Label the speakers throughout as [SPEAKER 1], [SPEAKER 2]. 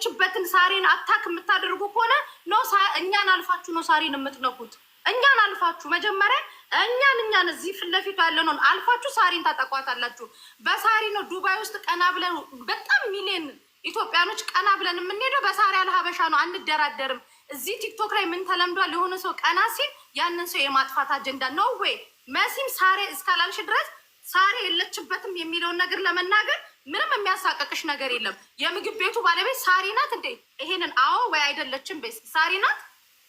[SPEAKER 1] ያለችበትን ሳሪን አታክ የምታደርጉ ከሆነ ነው እኛን አልፋችሁ ነው ሳሪን የምትነኩት። እኛን አልፋችሁ መጀመሪያ እኛን እዚህ ፊት ለፊቱ ያለነውን አልፋችሁ ሳሪን ታጠቋታላችሁ። በሳሪ ነው ዱባይ ውስጥ ቀና ብለን በጣም ሚሊዮን ኢትዮጵያኖች ቀና ብለን የምንሄደው በሳሪ አልሀበሻ ነው። አንደራደርም። እዚህ ቲክቶክ ላይ ምን ተለምዷል? የሆነ ሰው ቀና ሲል ያንን ሰው የማጥፋት አጀንዳ ነው ወይ? መሲም ሳሪ እስካላልሽ ድረስ ሳሪ የለችበትም የሚለውን ነገር ለመናገር ምንም የሚያሳቀቅሽ ነገር የለም። የምግብ ቤቱ ባለቤት ሳሪ ናት እንዴ? ይሄንን አዎ ወይ አይደለችም? ቤት ሳሪ ናት።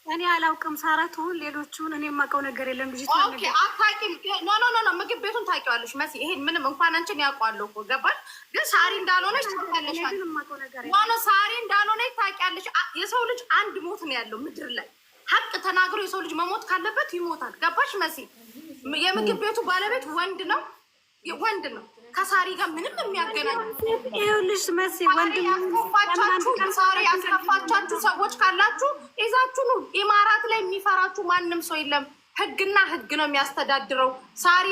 [SPEAKER 2] እኔ አላውቅም። ሳራቱን ሌሎቹን እኔ የማውቀው ነገር የለም። ልጅ
[SPEAKER 1] ኦኬ አታውቂም? ኖ ምግብ ቤቱን ታውቂዋለሽ መሲ። ይሄን ምንም እንኳን አንቺን ያውቀዋለሁ እኮ ገባሽ? ግን ሳሪ እንዳልሆነች ታውቂያለሽ። ኖ ሳሪ እንዳልሆነች ታውቂያለሽ። የሰው ልጅ አንድ ሞት ነው ያለው ምድር ላይ። ሀቅ ተናግሮ የሰው ልጅ መሞት ካለበት ይሞታል። ገባሽ መሲ? የምግብ ቤቱ ባለቤት ወንድ ነው ከሳሪ ጋር ምንም የሚያገናኝ
[SPEAKER 2] ይኸውልሽ መሲ
[SPEAKER 1] ሳሪ ያስከፋቻችሁ ሰዎች ካላችሁ ይዛችሁ ነው። ኢማራት ላይ የሚፈራችሁ ማንም ሰው የለም። ህግና ህግ ነው የሚያስተዳድረው። ሳሪ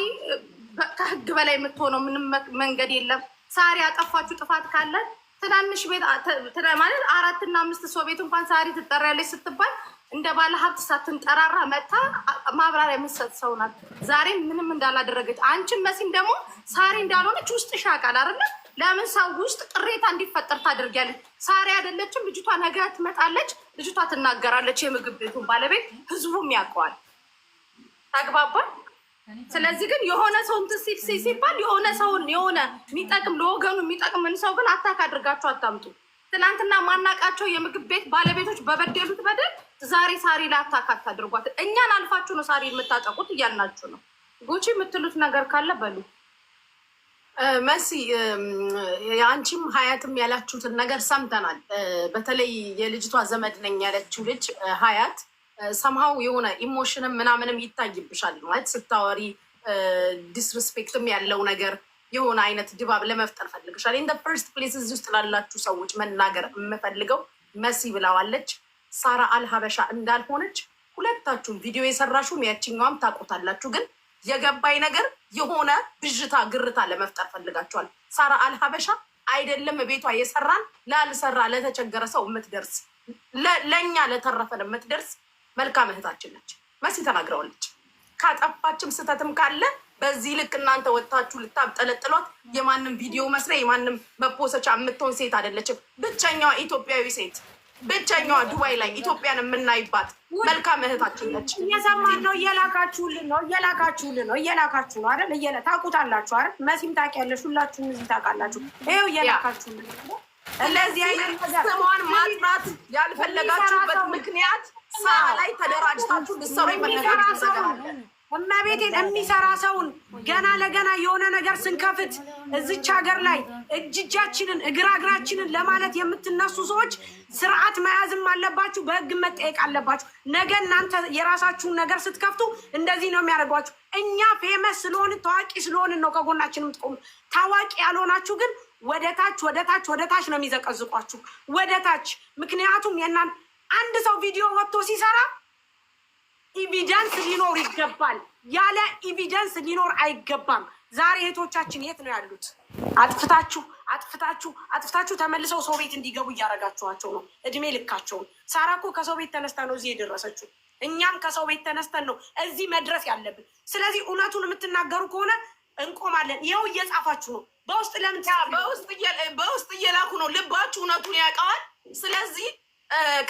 [SPEAKER 1] ከህግ በላይ የምትሆነው ምንም መንገድ የለም። ሳሪ ያጠፋችሁ ጥፋት ካለ ትናንሽ ቤት ማለት 4 እና 5 ሰው ቤት እንኳን ሳሪ ትጠሪያለች ስትባል እንደ ባለ ሀብት ሳትንጠራራ መታ ማብራሪያ የምትሰጥ ሰው ናት። ዛሬም ምንም እንዳላደረገች አንቺን መሲም ደግሞ ሳሪ እንዳልሆነች ውስጥ ሻቃል አይደለ? ለምን ሰው ውስጥ ቅሬታ እንዲፈጠር ታደርጊያለች? ሳሪ አይደለችም ልጅቷ። ነገ ትመጣለች፣ ልጅቷ ትናገራለች። የምግብ ቤቱን ባለቤት ህዝቡም ያውቀዋል። ተግባባን? ስለዚህ ግን የሆነ ሰው እንትን ሲባል የሆነ ሰውን የሆነ የሚጠቅም ለወገኑ የሚጠቅምን ሰው ግን አታክ አድርጋችሁ አታምጡ። ትናንትና ማናቃቸው የምግብ ቤት ባለቤቶች በበደሉት በደል ዛሬ ሳሪ ላይ አታክ አታድርጓት። እኛን አልፋችሁ ነው ሳሪ የምታጠቁት እያልናችሁ ነው። ጉቺ የምትሉት ነገር ካለ በሉ።
[SPEAKER 3] መሲ የአንቺም ሀያትም ያላችሁትን ነገር ሰምተናል። በተለይ የልጅቷ ዘመድ ነኝ ያለችው ልጅ ሀያት ሰምሃው የሆነ ኢሞሽንም ምናምንም ይታይብሻል ማለት ስታወሪ ዲስሪስፔክትም ያለው ነገር የሆነ አይነት ድባብ ለመፍጠር ፈልግሻል። ኢን ፈርስት ፕሌስ እዚህ ውስጥ ላላችሁ ሰዎች መናገር የምፈልገው መሲ ብላዋለች ሳራ አልሀበሻ እንዳልሆነች ሁለታችሁም ቪዲዮ የሰራችሁም ያችኛዋም ታውቁታላችሁ። ግን የገባኝ ነገር የሆነ ብዥታ ግርታ ለመፍጠር ፈልጋችኋል። ሳራ አልሀበሻ አይደለም ቤቷ የሰራን ላልሰራ ለተቸገረ ሰው የምትደርስ ለእኛ ለተረፈን የምትደርስ መልካም እህታችን ነች። መሲ ተናግረዋለች። ካጠፋችም ስተትም ካለ በዚህ ልክ እናንተ ወጥታችሁ ልታብጠለጥሏት የማንም ቪዲዮ መስሪያ የማንም መፖሰቻ የምትሆን ሴት አይደለችም። ብቸኛዋ ኢትዮጵያዊ ሴት ብቸኛዋ ዱባይ ላይ ኢትዮጵያን የምናይባት መልካም እህታችን ነች።
[SPEAKER 2] እየሰማን ነው። እየላካችሁልን ነው አይደል? ታውቁታላችሁ አይደል? መሲም ታውቂያለሽ፣ ሁላችሁም እዚህ ታውቃላችሁ። ይኸው እየላካችሁልን ነው።
[SPEAKER 3] ስለዚህ አይነት ስሟን ማጥራት ያልፈለጋችሁበት ምክንያት ሳራ ላይ ተደራጅታችሁ ልትሰሩ የፈለጋችሁ ነገር አለ።
[SPEAKER 2] እመቤቴን የሚሰራ ሰውን ገና ለገና የሆነ ነገር ስንከፍት እዚች ሀገር ላይ እጅጃችንን እግራችንን ለማለት የምትነሱ ሰዎች ስርዓት መያዝም አለባችሁ፣ በህግ መጠየቅ አለባችሁ። ነገ እናንተ የራሳችሁን ነገር ስትከፍቱ እንደዚህ ነው የሚያደርጓችሁ። እኛ ፌመስ ስለሆን ታዋቂ ስለሆን ነው ከጎናችን የምትቆሙ። ታዋቂ ያልሆናችሁ ግን ወደታች ነው የሚዘቀዝቋችሁ፣ ወደታች። ምክንያቱም የእናንተ አንድ ሰው ቪዲዮ ወጥቶ ሲሰራ ኢቪደንስ ሊኖር ይገባል። ያለ ኢቪደንስ ሊኖር አይገባም። ዛሬ እህቶቻችን የት ነው ያሉት? አጥፍታችሁ ተመልሰው ሰው ቤት እንዲገቡ እያደረጋችኋቸው ነው እድሜ ልካቸውን። ሳራ እኮ ከሰው ቤት ተነስታ ነው እዚህ የደረሰችው። እኛም ከሰው ቤት ተነስተን ነው እዚህ መድረስ ያለብን። ስለዚህ እውነቱን የምትናገሩ ከሆነ እንቆማለን። ይኸው እየጻፋችሁ ነው። በውስጥ ለምን
[SPEAKER 3] በውስጥ እየላኩ ነው። ልባችሁ እውነቱን ያውቀዋል። ስለዚህ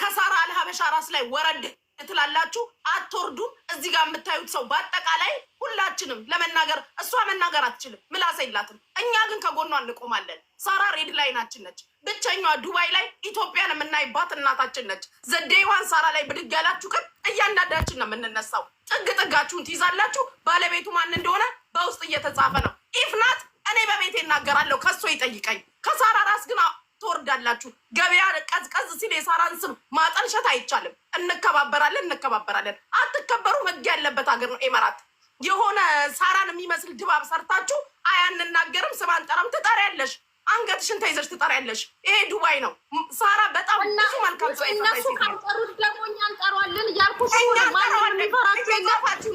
[SPEAKER 3] ከሳራ አልሀበሻ ራስ ላይ ወረድ ትላላችሁ፣ አትወርዱም። እዚህ ጋር የምታዩት ሰው በአጠቃላይ ሁላችንም ለመናገር እሷ መናገር አትችልም፣ ምላስ የላትም። እኛ ግን ከጎኗ እንቆማለን። ሳራ ሬድ ላይናችን ነች። ብቸኛዋ ዱባይ ላይ ኢትዮጵያን የምናይባት እናታችን ነች። ዘዴዋን ሳራ ላይ ብድግ ያላችሁ ግን እያንዳንዳችን ነው የምንነሳው። ጥጋችሁን ትይዛላችሁ። ባለቤቱ ማን እንደሆነ በውስጥ እየተጻፈ ነው። ኢፍናት እኔ በቤቴ እናገራለሁ፣ ከሶ ይጠይቀኝ። ከሳራ ራስ ግን ትወርዳላችሁ። ገበያ ቀዝቀዝ ሲል የሳራን ስም ማጠልሸት አይቻልም። እንከባበራለን። አትከበሩም። ህግ ያለበት ሀገር ነው ኤመራት። የሆነ ሳራን የሚመስል ድባብ ሰርታችሁ አያንናገርም፣ ስም አንጠራም። ትጠሪያለሽ፣ አንገትሽን ተይዘሽ ትጠሪያለሽ። ይሄ ዱባይ ነው። ሳራ በጣም ብዙ መልካም ሰው
[SPEAKER 1] እነሱ ካልጠሩት ደግሞ እኛ እንጠራዋለን እያልኩሽ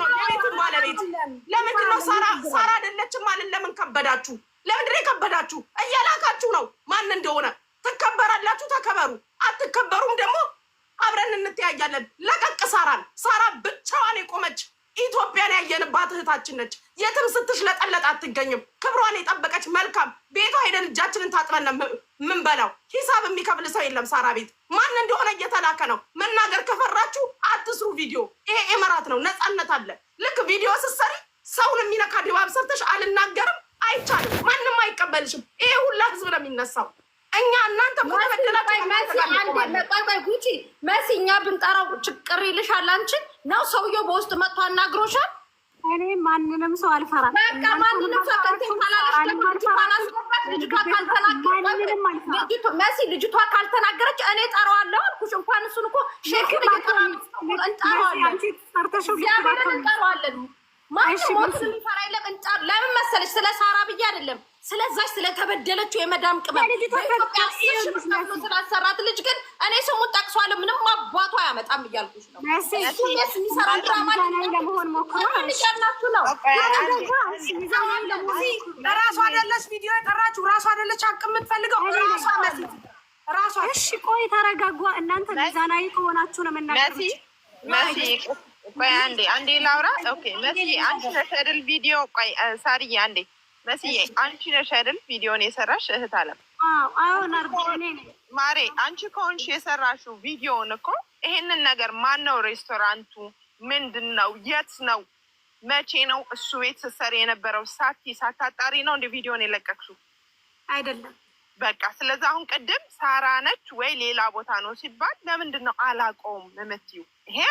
[SPEAKER 3] ነው። የቤቱን ባለቤት ለምንድን ነው ሳራ አይደለችም ማለት ለምን ከበዳችሁ? ለምንድን ነው የከበዳችሁ? እየላካችሁ ነው ማን እንደሆነ። ትከበራላችሁ፣ ተከበሩ። ባትከበሩም ደግሞ አብረን እንተያያለን። ለቀቅ ሳራን። ሳራ ብቻዋን የቆመች ኢትዮጵያን ያየንባት እህታችን ነች። የትም ስትሽለጠለጥ አትገኝም። ክብሯን የጠበቀች መልካም ቤቷ ሄደን እጃችንን ታጥበን ምን በላው። ሂሳብ የሚከፍል ሰው የለም ሳራ ቤት። ማን እንደሆነ እየተላከ ነው። መናገር ከፈራችሁ አትስሩ ቪዲዮ። ይሄ ኤመራት ነው፣ ነፃነት አለ። ልክ ቪዲዮ ስትሰሪ ሰውን የሚነካ ድባብ ሰርተሽ አልናገርም አይቻልም። ማንም አይቀበልሽም። ይሄ ሁላ ህዝብ ነው የሚነሳው። እኛ እናንተ
[SPEAKER 1] ጉቺ መሲ እኛ ብንጠራው ችቅር ይልሻል። አንቺን ነው ሰውየው በውስጥ መጥቶ አናግሮሻል።
[SPEAKER 4] እኔ ማንንም ሰው አልፈራም።
[SPEAKER 1] በቃ ማንንም ሰው መሲ ልጅቷ ካልተናገረች እኔ ጠራዋለሁ አልኩሽ። እንኳን እሱን እኮ ሼክን እንጠራዋለን። ማንም ሞት የሚፈራ የለም። ለምን መሰለሽ? ስለ ሳራ ብዬ አይደለም፣ ስለዛች ስለተበደለችው የመዳም ቅመም ስላሰራት ልጅ ግን እኔ ስሙን ጠቅሷለሁ። ምንም አባቷ አያመጣም እያልኩሽ ነው። የሚሰራ ድራማ
[SPEAKER 4] ለመሆን
[SPEAKER 1] ሞክራችሁ ነው።
[SPEAKER 2] ራሷ አይደለች ቪዲዮ የጠራችሁ፣ ራሷ አይደለች ሀቅ የምትፈልገው ራሷ መሲት ራሷ።
[SPEAKER 4] እሺ ቆይ ተረጋጓ እናንተ። ሚዛናዊ ከሆናችሁ ነው የምናገሩት።
[SPEAKER 5] መሲ ቆይ አንዴ ላውራ። ኦኬ መሲ አንቺ ነሽ አይደል ቪዲዮ? ቆይ ሳርዬ አንዴ መሲ አንቺ ነሽ አይደል ቪዲዮን የሰራሽ? እህት አለም
[SPEAKER 4] አዎ ናርዶኔ
[SPEAKER 5] ማሬ አንቺ ከሆንሽ የሰራሽው ቪዲዮን እኮ ይሄንን ነገር ማን ነው? ሬስቶራንቱ ምንድን ነው? የት ነው? መቼ ነው? እሱ ቤት ስትሰሪ የነበረው ሳታጣሪ ነው እንደ ቪዲዮን የለቀቅሽው?
[SPEAKER 4] አይደለም።
[SPEAKER 5] በቃ ስለዚህ አሁን ቅድም ሳራ ነች ወይ ሌላ ቦታ ነው ሲባል ለምንድን ነው አላውቀውም የምትይው? ይሄ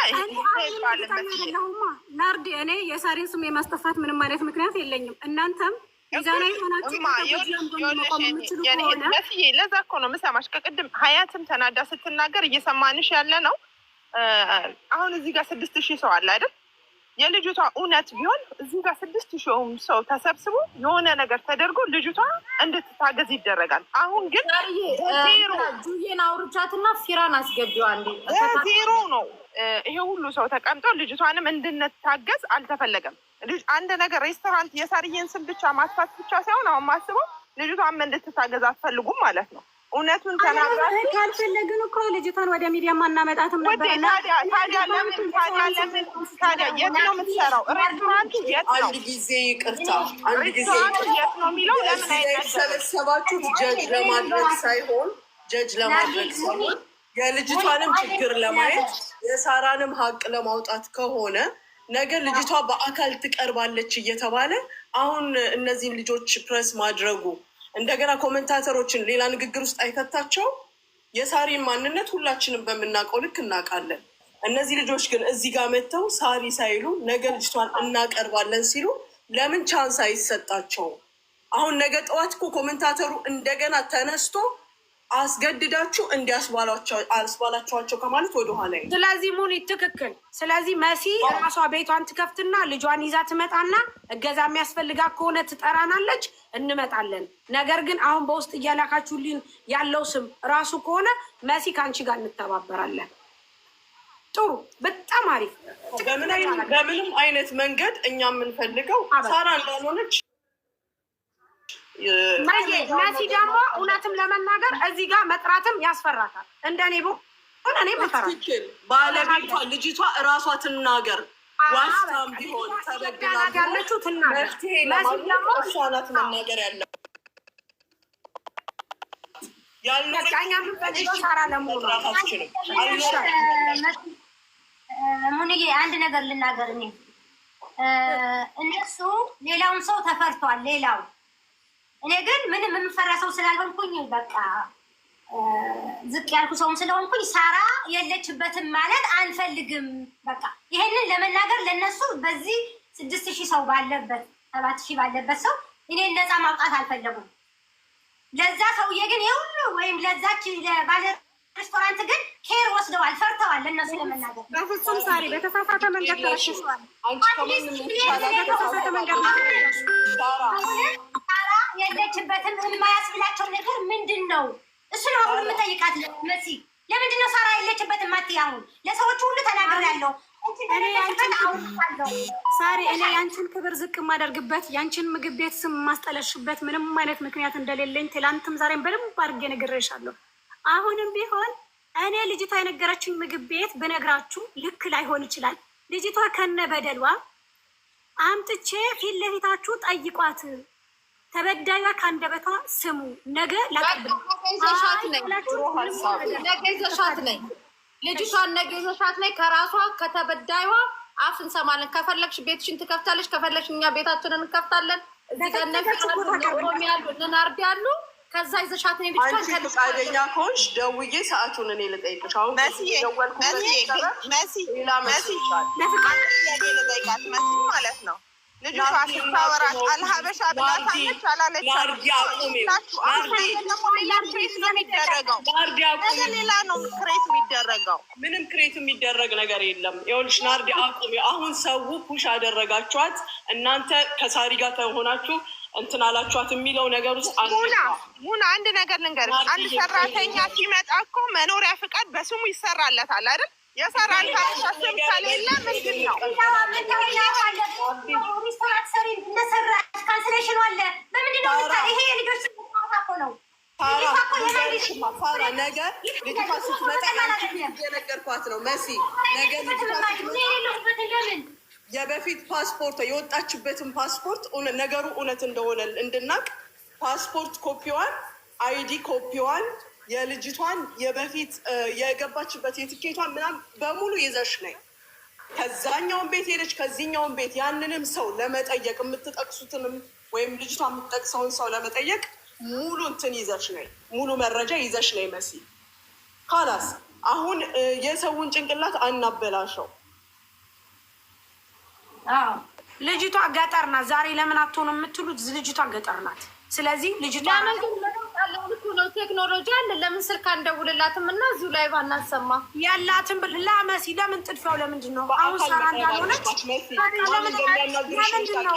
[SPEAKER 4] ናርዲ እኔ የሳሪን ስም የማስጠፋት ምንም አይነት ምክንያት የለኝም። እናንተም ሚዛናዊ ሆናችሁ
[SPEAKER 5] ለዛ እኮ ነው የምሰማሽ። ከቅድም ሀያትም ተናዳ ስትናገር እየሰማንሽ ያለ ነው። አሁን እዚህ ጋር 6,000 ሰው አለ አይደል? የልጅቷ እውነት ቢሆን እዚህ ጋር 6,000 ሰው ተሰብስቦ የሆነ ነገር ተደርጎ ልጅቷ እንድትታገዝ ይደረጋል። አሁን ግን
[SPEAKER 1] ጁዬን አውርቻትና ፊራን አስገቢዋ
[SPEAKER 5] ዜሮ ነው። ይሄ ሁሉ ሰው ተቀምጦ ልጅቷንም እንድንታገዝ አልተፈለገም። አንድ ነገር ሬስቶራንት የሳርዬን ስም ብቻ ማጥፋት ብቻ ሳይሆን አሁን ማስበው ልጅቷም እንድትታገዝ አትፈልጉም ማለት ነው። እውነቱን ተናግራችሁ
[SPEAKER 4] ካልፈለግን እኮ ልጅቷን ወደ ሚዲያ ማናመጣትም ነበር።
[SPEAKER 5] ታዲያ የት ነው የምትሰራው? ሬስቶራንቱ የት ነው?
[SPEAKER 6] አንድ ጊዜ ይቅርታ፣ አንድ ጊዜ
[SPEAKER 5] የት ነው የሚለው ለምን
[SPEAKER 6] የተሰበሰባችሁት ጀጅ ለማድረግ ሳይሆን የልጅቷንም ችግር ለማየት የሳራንም ሀቅ ለማውጣት ከሆነ ነገ ልጅቷ በአካል ትቀርባለች እየተባለ አሁን እነዚህን ልጆች ፕሬስ ማድረጉ እንደገና ኮሜንታተሮችን ሌላ ንግግር ውስጥ አይከታቸው። የሳሪን ማንነት ሁላችንም በምናውቀው ልክ እናውቃለን። እነዚህ ልጆች ግን እዚህ ጋር መጥተው ሳሪ ሳይሉ ነገ ልጅቷን እናቀርባለን ሲሉ ለምን ቻንስ አይሰጣቸው? አሁን ነገ ጠዋት እኮ ኮሜንታተሩ እንደገና ተነስቶ አስገድዳችሁ እንዲያስባላችኋቸው ከማለት ወደኋላ።
[SPEAKER 2] ስለዚህ ሙኒት ትክክል። ስለዚህ መሲ ራሷ ቤቷን ትከፍትና ልጇን ይዛ ትመጣና እገዛ የሚያስፈልጋት ከሆነ ትጠራናለች፣ እንመጣለን። ነገር ግን አሁን በውስጥ እያላካችሁልን ያለው ስም ራሱ ከሆነ መሲ ከአንቺ ጋር እንተባበራለን። ጥሩ፣ በጣም አሪፍ።
[SPEAKER 6] በምንም አይነት መንገድ እኛ የምንፈልገው ሳራ እንዳልሆነች
[SPEAKER 2] መሲ ደግሞ እውነትም ለመናገር እዚህ ጋር መጥራትም ያስፈራታል። እንደኔ ሆነ እኔ
[SPEAKER 6] ትክክል። ባለቤቷ ልጅቷ እራሷ ትናገር፣ ዋስታም ቢሆን ተበድላ
[SPEAKER 2] ያለችው ትናገር።
[SPEAKER 6] መፍትሄ ለማግኘት እሷ ናት መናገር ያለው።
[SPEAKER 2] ሳራ ለመሆኑ
[SPEAKER 7] ሙኒዬ አንድ ነገር ልናገር። እኔ እነሱ ሌላውን ሰው ተፈርቷል። ሌላው እኔ ግን ምንም የምፈራ ሰው ስላልሆንኩኝ በቃ ዝቅ ያልኩ ሰውም ስለሆንኩኝ ሳራ የለችበትም ማለት አንፈልግም። በቃ ይሄንን ለመናገር ለነሱ በዚህ 6,000 ሰው ባለበት 7,000 ባለበት ሰው እኔን ነፃ ማውጣት አልፈለጉም። ለዛ ሰውዬ ግን የሁሉ ወይም ለዛች ባለ ሬስቶራንት ግን ኬር ወስደዋል፣ ፈርተዋል። ለእነሱ ለመናገር
[SPEAKER 4] በፍጹም ሳሪ በተሳሳተ መንገድ ተረሽሿል።
[SPEAKER 2] በተሳሳተ መንገድ
[SPEAKER 7] ሳራ የለችበትም የማያስብላቸው ነገር ምንድን ነው? እሱ ነው አሁን የምጠይቃት መሲ። ለምንድን ነው ሳራ የለችበትም ማትይ? አሁን ለሰዎቹ ሁሉ ተናግሬያለሁ።
[SPEAKER 4] ሳሪ እኔ ያንቺን ክብር ዝቅ የማደርግበት ያንቺን ምግብ ቤት ስም የማስጠለሽበት ምንም አይነት ምክንያት እንደሌለኝ ትላንትም ዛሬም በደንብ አድርጌ ነግሬሻለሁ። አሁንም ቢሆን እኔ ልጅቷ የነገረችኝ ምግብ ቤት ብነግራችሁ ልክ ላይሆን ይችላል። ልጅቷ ከነ በደሏ አምጥቼ ፊት ለፊታችሁ ጠይቋት። ተበዳዩዋ ከአንደበቷ ስሙ። ነገ
[SPEAKER 1] ይዘሻት ነኝ ልጅቷን ነገ ይዘሻት ነኝ። ከራሷ ከተበዳዩዋ አፍ እንሰማለን። ከፈለግሽ ቤትሽን ትከፍታለች፣ ከፈለግሽ እኛ ቤታችንን እንከፍታለን። እዚህ ጋር ናርዲ ያሉ ከዛ ይዘሻት ነኝ።
[SPEAKER 6] አንቺ ፈቃደኛ ከሆንሽ ደውዬ ሰዓቱን እኔ ልጠይቅሽ። አሁን
[SPEAKER 5] ማለት ነው ልጅቷ ስታወራት አልሀበሻ ብላታለች አላለች? ሌላ ነው ክሬት የሚደረገው።
[SPEAKER 6] ምንም ክሬት የሚደረግ ነገር የለም። ይኸውልሽ ናርዲ አቁሚ። አሁን ሰው ፑሽ አደረጋችኋት እናንተ ከሳሪ ጋር ተሆናችሁ እንትን አላችኋት የሚለው ነገር ውስጥ
[SPEAKER 5] ሙና አንድ ነገር ልንገርሽ። አንድ ሰራተኛ ሲመጣ እኮ መኖሪያ ፍቃድ በስሙ ይሰራለታል አይደል? የሰራል ስም ከሌለ ምንድን ነው?
[SPEAKER 7] ሪስቶራንት ሰሪ እንደሰራች ካንስሌሽን አለ። በምንድን ነው ይሄ? የልጆች ነው።
[SPEAKER 6] ሳራ ነገ ልጅቷ ስትመጣ የነገርኳት ነው መሲ። ነገ የበፊት ፓስፖርት የወጣችበትን ፓስፖርት ነገሩ እውነት እንደሆነ እንድናቅ ፓስፖርት ኮፒዋን፣ አይዲ ኮፒዋን፣ የልጅቷን የበፊት የገባችበት የትኬቷን ምናምን በሙሉ ይዘሽ ነይ። ከዛኛውን ቤት ሄደች ከዚህኛውን ቤት ያንንም ሰው ለመጠየቅ የምትጠቅሱትንም ወይም ልጅቷ የምትጠቅሰውን ሰው ለመጠየቅ ሙሉ እንትን ይዘሽ ነይ፣ ሙሉ መረጃ ይዘሽ ነይ መሲ። ካላስ አሁን የሰውን ጭንቅላት አናበላሸው።
[SPEAKER 2] ልጅቷ ገጠር ናት። ዛሬ ለምን አትሆኑ የምትሉት ልጅቷ ገጠር ናት። ስለዚህ ልጅቷ
[SPEAKER 1] ነው ቴክኖሎጂ አለ። ለምን ስልክ አንደውልላትም እና እዚሁ ላይ ባናሰማ
[SPEAKER 2] ያላትን ላመሲ ለምን ጥድፊያው ለምንድን ነው አሁን ሳራ እንዳልሆነች ለምንድን ነው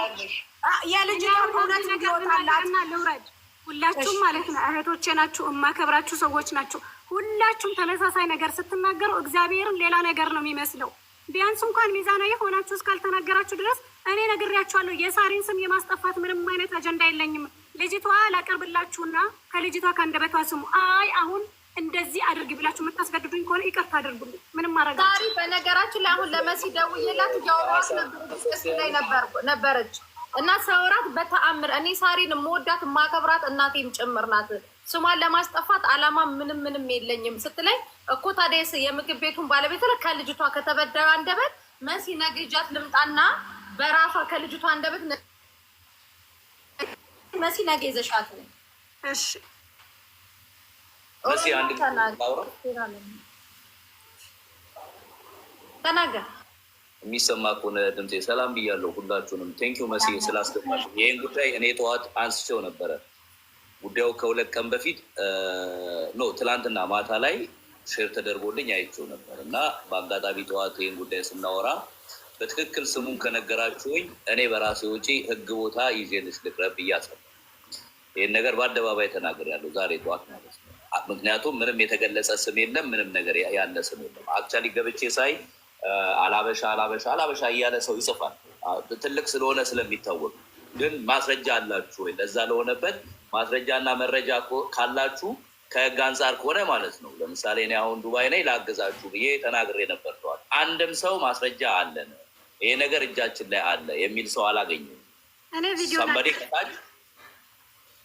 [SPEAKER 2] የልጅቷ እውነት እንዲወጣላት?
[SPEAKER 4] ልውረድ። ሁላችሁም ማለት ነው እህቶቼ ናችሁ፣ የማከብራችሁ ሰዎች ናችሁ። ሁላችሁም ተመሳሳይ ነገር ስትናገሩ እግዚአብሔርን ሌላ ነገር ነው የሚመስለው። ቢያንስ እንኳን ሚዛናዊ ሆናችሁ እስካልተናገራችሁ ድረስ እኔ ነግሬያችኋለሁ። የሳሪን ስም የማስጠፋት ምንም አይነት አጀንዳ የለኝም። ልጅቷ ላቀርብላችሁና ከልጅቷ ከአንደበቷ ስሙ። አይ አሁን እንደዚህ አድርግ ብላችሁ የምታስገድዱኝ ከሆነ ይቅርታ አድርጉልኝ። ምንም ማድረግ
[SPEAKER 1] ሳሪ በነገራችን ላይ አሁን ለመሲ ደውዬላት እያወራች ላይ ነበረች እና ሰውራት በተአምር እኔ ሳሪን የምወዳት የማከብራት እናቴም ጭምር ናት። ስሟን ለማስጠፋት አላማ ምንም የለኝም ስትለኝ እኮ ታዲያ የምግብ ቤቱን ባለቤት ከልጅቷ ከተበዳዩ አንደበት መሲ ነገ ይዣት ልምጣና በራሷ ከልጅቷ አንደበት መሲ ነገ ይዘሻት ነው።
[SPEAKER 2] እሺ
[SPEAKER 8] መሲ አንድ
[SPEAKER 1] ተናገር።
[SPEAKER 8] የሚሰማ ከሆነ ድምፄ ሰላም ብያለሁ ሁላችሁንም። ቴንኪው መሲ ስላስገባሽ። ይህን ጉዳይ እኔ ጠዋት አንስቼው ነበረ። ጉዳዩ ከሁለት ቀን በፊት ትላንትና ማታ ላይ ሼር ተደርጎልኝ አይቼው ነበር እና በአጋጣሚ ጠዋት ይህን ጉዳይ ስናወራ በትክክል ስሙን ከነገራችሁኝ እኔ በራሴ ውጪ ህግ ቦታ ይዤልሽ ልቅረብ ብያሰብ ይህን ነገር በአደባባይ ተናግሬያለሁ ዛሬ ጠዋት ማለት ነው። ምክንያቱም ምንም የተገለጸ ስም የለም፣ ምንም ነገር ያለ ስም የለም። አክቹዋሊ ገብቼ ሳይ አላበሻ እያለ ሰው ይጽፋል፣ ትልቅ ስለሆነ ስለሚታወቅ። ግን ማስረጃ አላችሁ ወይ? ለዛ ለሆነበት ማስረጃና መረጃ ካላችሁ ከህግ አንጻር ከሆነ ማለት ነው። ለምሳሌ እኔ አሁን ዱባይ ላይ ላገዛችሁ ብዬ ተናግሬ ነበር ጠዋት። አንድም ሰው ማስረጃ አለን ይሄ ነገር እጃችን ላይ አለ የሚል ሰው አላገኘም። ሰንበዴ ከታች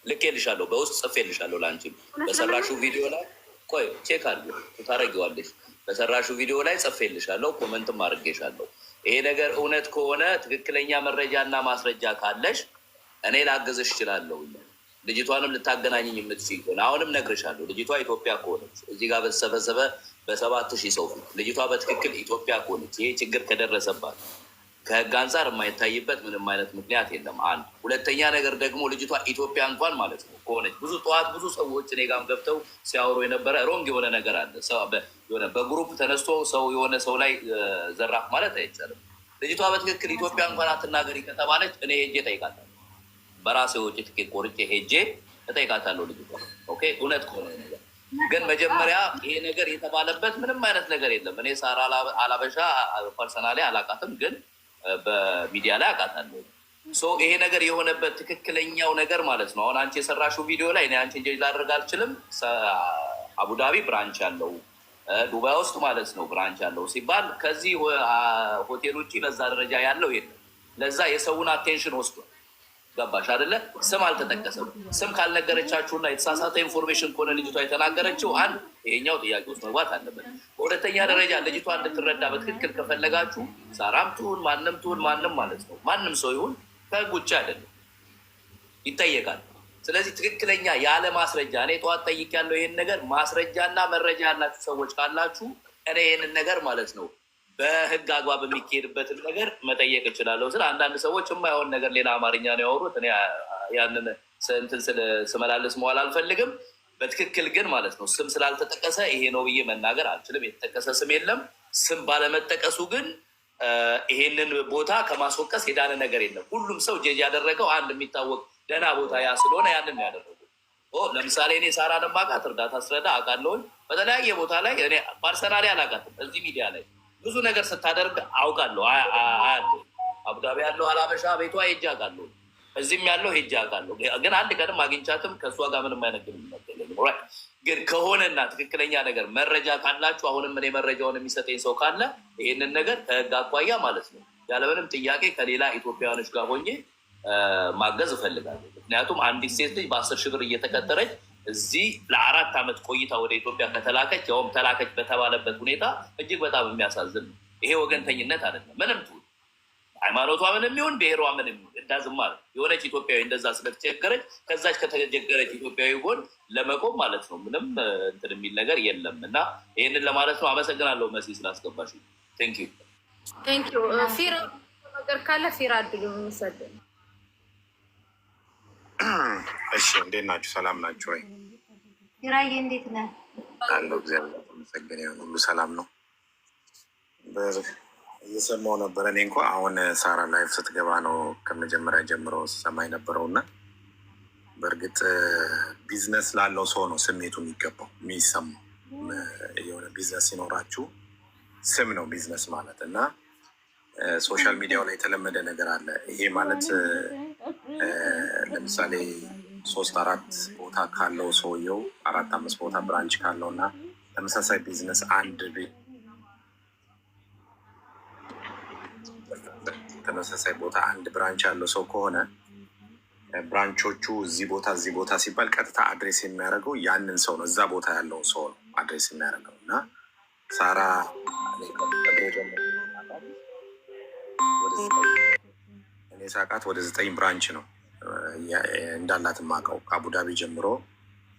[SPEAKER 8] ልኬልሻለሁ፣ በውስጥ ጽፌልሻለሁ። ለአንቺም በሰራሽው ቪዲዮ ላይ ቆይ ቼክ አድርጊው ታረጊዋለሽ። በሰራሽው ቪዲዮ ላይ ጽፌልሻለሁ፣ ኮመንትም አድርጌሻለሁ። ይሄ ነገር እውነት ከሆነ ትክክለኛ መረጃና ማስረጃ ካለሽ እኔ ላገዝሽ እችላለሁ። ልጅቷንም ልታገናኝኝ የምትችይ ከሆነ አሁንም ነግርሻለሁ። ልጅቷ ኢትዮጵያ ከሆነች እዚህ ጋር በተሰበሰበ በ7,000 ሰው ፊት ልጅቷ በትክክል ኢትዮጵያ ከሆነች ይሄ ችግር ከደረሰባት ከህግ አንጻር የማይታይበት ምንም አይነት ምክንያት የለም። አንድ ሁለተኛ ነገር ደግሞ ልጅቷ ኢትዮጵያ እንኳን ማለት ነው ከሆነች ጠዋት ብዙ ሰዎች እኔ ጋርም ገብተው ሲያወሩ የነበረ ሮንግ የሆነ ነገር አለ። የሆነ በግሩፕ ተነስቶ ሰው የሆነ ሰው ላይ ዘራፍ ማለት አይቻልም። ልጅቷ በትክክል ኢትዮጵያ እንኳን አትናገሪ ከተባለች እኔ ሄጄ እጠይቃታለሁ። በራሴ ወጪ ትኬት ቆርጬ ሄጄ እጠይቃታለሁ ልጅቷ። ኦኬ እውነት ከሆነ ነገር ግን መጀመሪያ ይሄ ነገር የተባለበት ምንም አይነት ነገር የለም። እኔ ሳራ አላበሻ ፐርሰናሊ አላውቃትም፣ ግን በሚዲያ ላይ አውቃታለሁ። ይሄ ነገር የሆነበት ትክክለኛው ነገር ማለት ነው። አሁን አንቺ የሰራሽው ቪዲዮ ላይ እኔ አንቺ እንጂ ላደርግ አልችልም። አቡዳቢ ብራንች ያለው ዱባይ ውስጥ ማለት ነው ብራንች አለው ሲባል ከዚህ ሆቴል ውጭ በዛ ደረጃ ያለው የለም። ለዛ የሰውን አቴንሽን ወስዷል። ገባሽ አይደለ? ስም አልተጠቀሰም። ስም ካልነገረቻችሁና የተሳሳተ ኢንፎርሜሽን ከሆነ ልጅቷ የተናገረችው አንድ ይሄኛው ጥያቄ ውስጥ መግባት አለበት። በሁለተኛ ደረጃ ልጅቷ እንድትረዳ በትክክል ከፈለጋችሁ ሳራም ትሁን ማንም ማለት ነው ማንም ሰው ይሁን ከህግ ውጭ አይደለም፣ ይጠየቃል። ስለዚህ ትክክለኛ ያለ ማስረጃ እኔ ጠዋት ጠይቄያለሁ። ይህን ነገር ማስረጃና መረጃ ያላችሁ ሰዎች ካላችሁ እኔ ይህንን ነገር ማለት ነው በህግ አግባብ የሚካሄድበትን ነገር መጠየቅ እችላለሁ። ስለ አንዳንድ ሰዎች የማይሆን ነገር ሌላ አማርኛ ነው ያወሩት። እኔ ያንን እንትን ስመላለስ መዋል አልፈልግም። በትክክል ግን ማለት ነው ስም ስላልተጠቀሰ ይሄ ነው ብዬ መናገር አልችልም። የተጠቀሰ ስም የለም። ስም ባለመጠቀሱ ግን ይሄንን ቦታ ከማስወቀስ የዳነ ነገር የለም። ሁሉም ሰው ጀጅ ያደረገው አንድ የሚታወቅ ደህና ቦታ ያ ስለሆነ ያንን ያደረጉ። ለምሳሌ እኔ ሳራን ማቃት እርዳታ ስረዳ አውቃለሁኝ። በተለያየ ቦታ ላይ እኔ ፐርሰናሊ አላውቃትም። እዚህ ሚዲያ ላይ ብዙ ነገር ስታደርግ አውቃለሁ፣ አያለሁ። አቡዳቢ ያለው አላበሻ ቤቷ ሄጄ አውቃለሁ። እዚህም ያለው ሄጄ አውቃለሁ። ግን አንድ ቀንም አግኝቻትም ከእሷ ጋር ምንም አይነት ግንኙነት የለኝም። ግን ከሆነና ትክክለኛ ነገር መረጃ ካላችሁ አሁንም እኔ መረጃውን የሚሰጠኝ ሰው ካለ ይህንን ነገር ከህግ አኳያ ማለት ነው ያለምንም ጥያቄ ከሌላ ኢትዮጵያውያኖች ጋር ሆኜ ማገዝ እፈልጋለሁ። ምክንያቱም አንዲት ሴት ልጅ በ10 ሺህ ብር እየተቀጠረች እዚህ ለ4 ዓመት ቆይታ ወደ ኢትዮጵያ ከተላከች ያውም ተላከች በተባለበት ሁኔታ እጅግ በጣም የሚያሳዝን ነው። ይሄ ወገንተኝነት አይደለም። ምንም ትሁን ሃይማኖቷ ምንም ይሁን ብሔሯ ምንም ይሁን እንዳዝም ማለት የሆነች ኢትዮጵያዊ እንደዛ ስለተቸገረች ከዛች ከተቸገረች ኢትዮጵያዊ ጎን ለመቆም ማለት ነው ምንም እንትን የሚል ነገር የለም። እና ይህንን ለማለት ነው። አመሰግናለሁ መሲ ስላስገባሽ። ቴንኪዩ።
[SPEAKER 1] ፊራ ነገር ካለ ፊራ አድሉ የሚሰድ
[SPEAKER 9] እሺ፣ እንዴት ናችሁ? ሰላም ናችሁ ወይ?
[SPEAKER 7] ፊራዬ እንዴት ነህ?
[SPEAKER 9] አለሁ፣ እግዚአብሔር ይመስገን። ሁሉ ሰላም ነው። እየሰማሁ ነበረ። እኔ እንኳ አሁን ሳራ ላይፍ ስትገባ ነው ከመጀመሪያ ጀምሮ ስሰማ የነበረው እና በእርግጥ ቢዝነስ ላለው ሰው ነው ስሜቱ የሚገባው የሚሰማው። የሆነ ቢዝነስ ሲኖራችሁ ስም ነው ቢዝነስ ማለት እና ሶሻል ሚዲያው ላይ የተለመደ ነገር አለ። ይሄ ማለት ለምሳሌ 3-4 ቦታ ካለው ሰውየው 4-5 ቦታ ብራንች ካለው እና ተመሳሳይ ቢዝነስ ተመሳሳይ ቦታ አንድ ብራንች ያለው ሰው ከሆነ ብራንቾቹ እዚህ ቦታ ሲባል ቀጥታ አድሬስ የሚያደርገው ያንን ሰው ነው። እዛ ቦታ ያለው ሰው ነው አድሬስ የሚያደርገው እና ሳራ እኔ ሳቃት ወደ 9 ብራንች ነው እንዳላት የማውቀው። ከአቡዳቢ ጀምሮ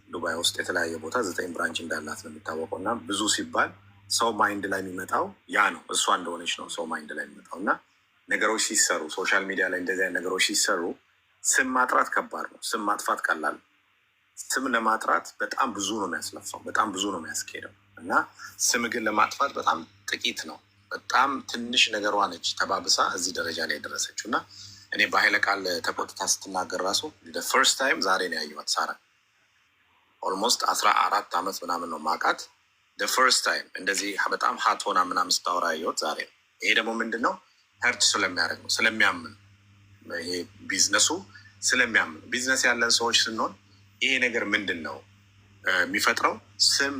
[SPEAKER 9] ዱባይ ውስጥ የተለያየ ቦታ 9 ብራንች እንዳላት ነው የሚታወቀው። እና ብዙ ሲባል ሰው ማይንድ ላይ የሚመጣው ያ ነው፣ እሷ እንደሆነች ነው ሰው ማይንድ ላይ የሚመጣው። እና ነገሮች ሲሰሩ ሶሻል ሚዲያ ላይ እንደዚህ አይነት ነገሮች ሲሰሩ ስም ማጥራት ከባድ ነው፣ ስም ማጥፋት ቀላል። ስም ለማጥራት በጣም ብዙ ነው የሚያስለፋው፣ በጣም ብዙ ነው የሚያስኬደው። እና ስም ግን ለማጥፋት በጣም ጥቂት ነው፣ በጣም ትንሽ ነገሯ ነች ተባብሳ እዚህ ደረጃ ላይ የደረሰችው። እና እኔ በኃይለ ቃል ተቆጥታ ስትናገር ራሱ ፈርስት ታይም ዛሬ ነው ያየኋት። ሳራ ኦልሞስት 14 ዓመት ምናምን ነው ማውቃት። ፈርስት ታይም እንደዚህ በጣም ሀት ሆና ምናምን ስታወራ ያየሁት ዛሬ ነው። ይሄ ደግሞ ምንድን ነው ሄርት ስለሚያደርግ ነው፣ ስለሚያምን ይሄ ቢዝነሱ ስለሚያምን። ቢዝነስ ያለን ሰዎች ስንሆን ይሄ ነገር ምንድን ነው የሚፈጥረው? ስም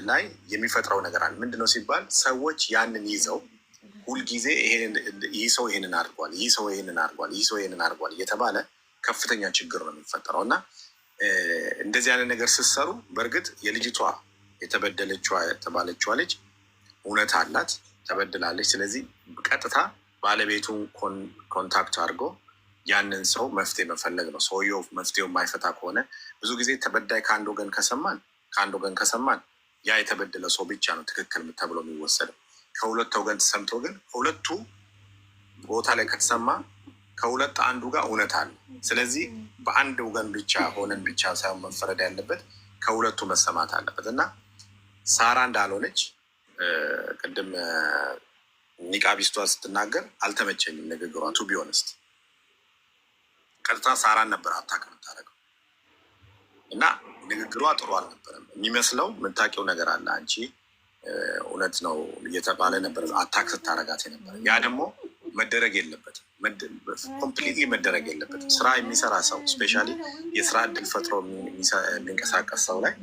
[SPEAKER 9] ላይ የሚፈጥረው ነገር አለ። ምንድነው ሲባል ሰዎች ያንን ይዘው ሁልጊዜ ይህ ሰው ይሄንን አድርጓል፣ ይህ ሰው ይሄንን አድርጓል፣ ይህ ሰው ይሄንን አድርጓል እየተባለ ከፍተኛ ችግር ነው የሚፈጠረው። እና እንደዚህ አይነት ነገር ስትሰሩ በእርግጥ የልጅቷ የተበደለችዋ የተባለችዋ ልጅ እውነት አላት፣ ተበድላለች። ስለዚህ ቀጥታ ባለቤቱን ኮንታክት አድርጎ ያንን ሰው መፍትሄ መፈለግ ነው። ሰውየው መፍትሄው የማይፈታ ከሆነ ብዙ ጊዜ ተበዳይ ከአንድ ወገን ከሰማን ያ የተበደለ ሰው ብቻ ነው ትክክል ተብሎ የሚወሰደው። ከሁለት ወገን ተሰምቶ ግን ሁለቱ ቦታ ላይ ከተሰማ ከሁለት አንዱ ጋር እውነት አለ። ስለዚህ በአንድ ወገን ብቻ ሆነን ብቻ ሳይሆን መፈረድ ያለበት ከሁለቱ መሰማት አለበት። እና ሳራ እንዳልሆነች ቅድም ኒቃቢስቷ ስትናገር አልተመቸኝም ንግግሯ። ቱ ቢሆንስት ቀጥታ ሳራን ነበር አታክ የምታደርገው እና ንግግሯ ጥሩ አልነበረም የሚመስለው። የምታውቂው ነገር አለ አንቺ እውነት ነው እየተባለ ነበር አታክ ስታረጋት የነበረ። ያ ደግሞ መደረግ የለበትም፣ ኮምፕሊትሊ መደረግ የለበትም። ስራ የሚሰራ ሰው ስፔሻሊ የስራ እድል ፈጥሮ የሚንቀሳቀስ ሰው ላይ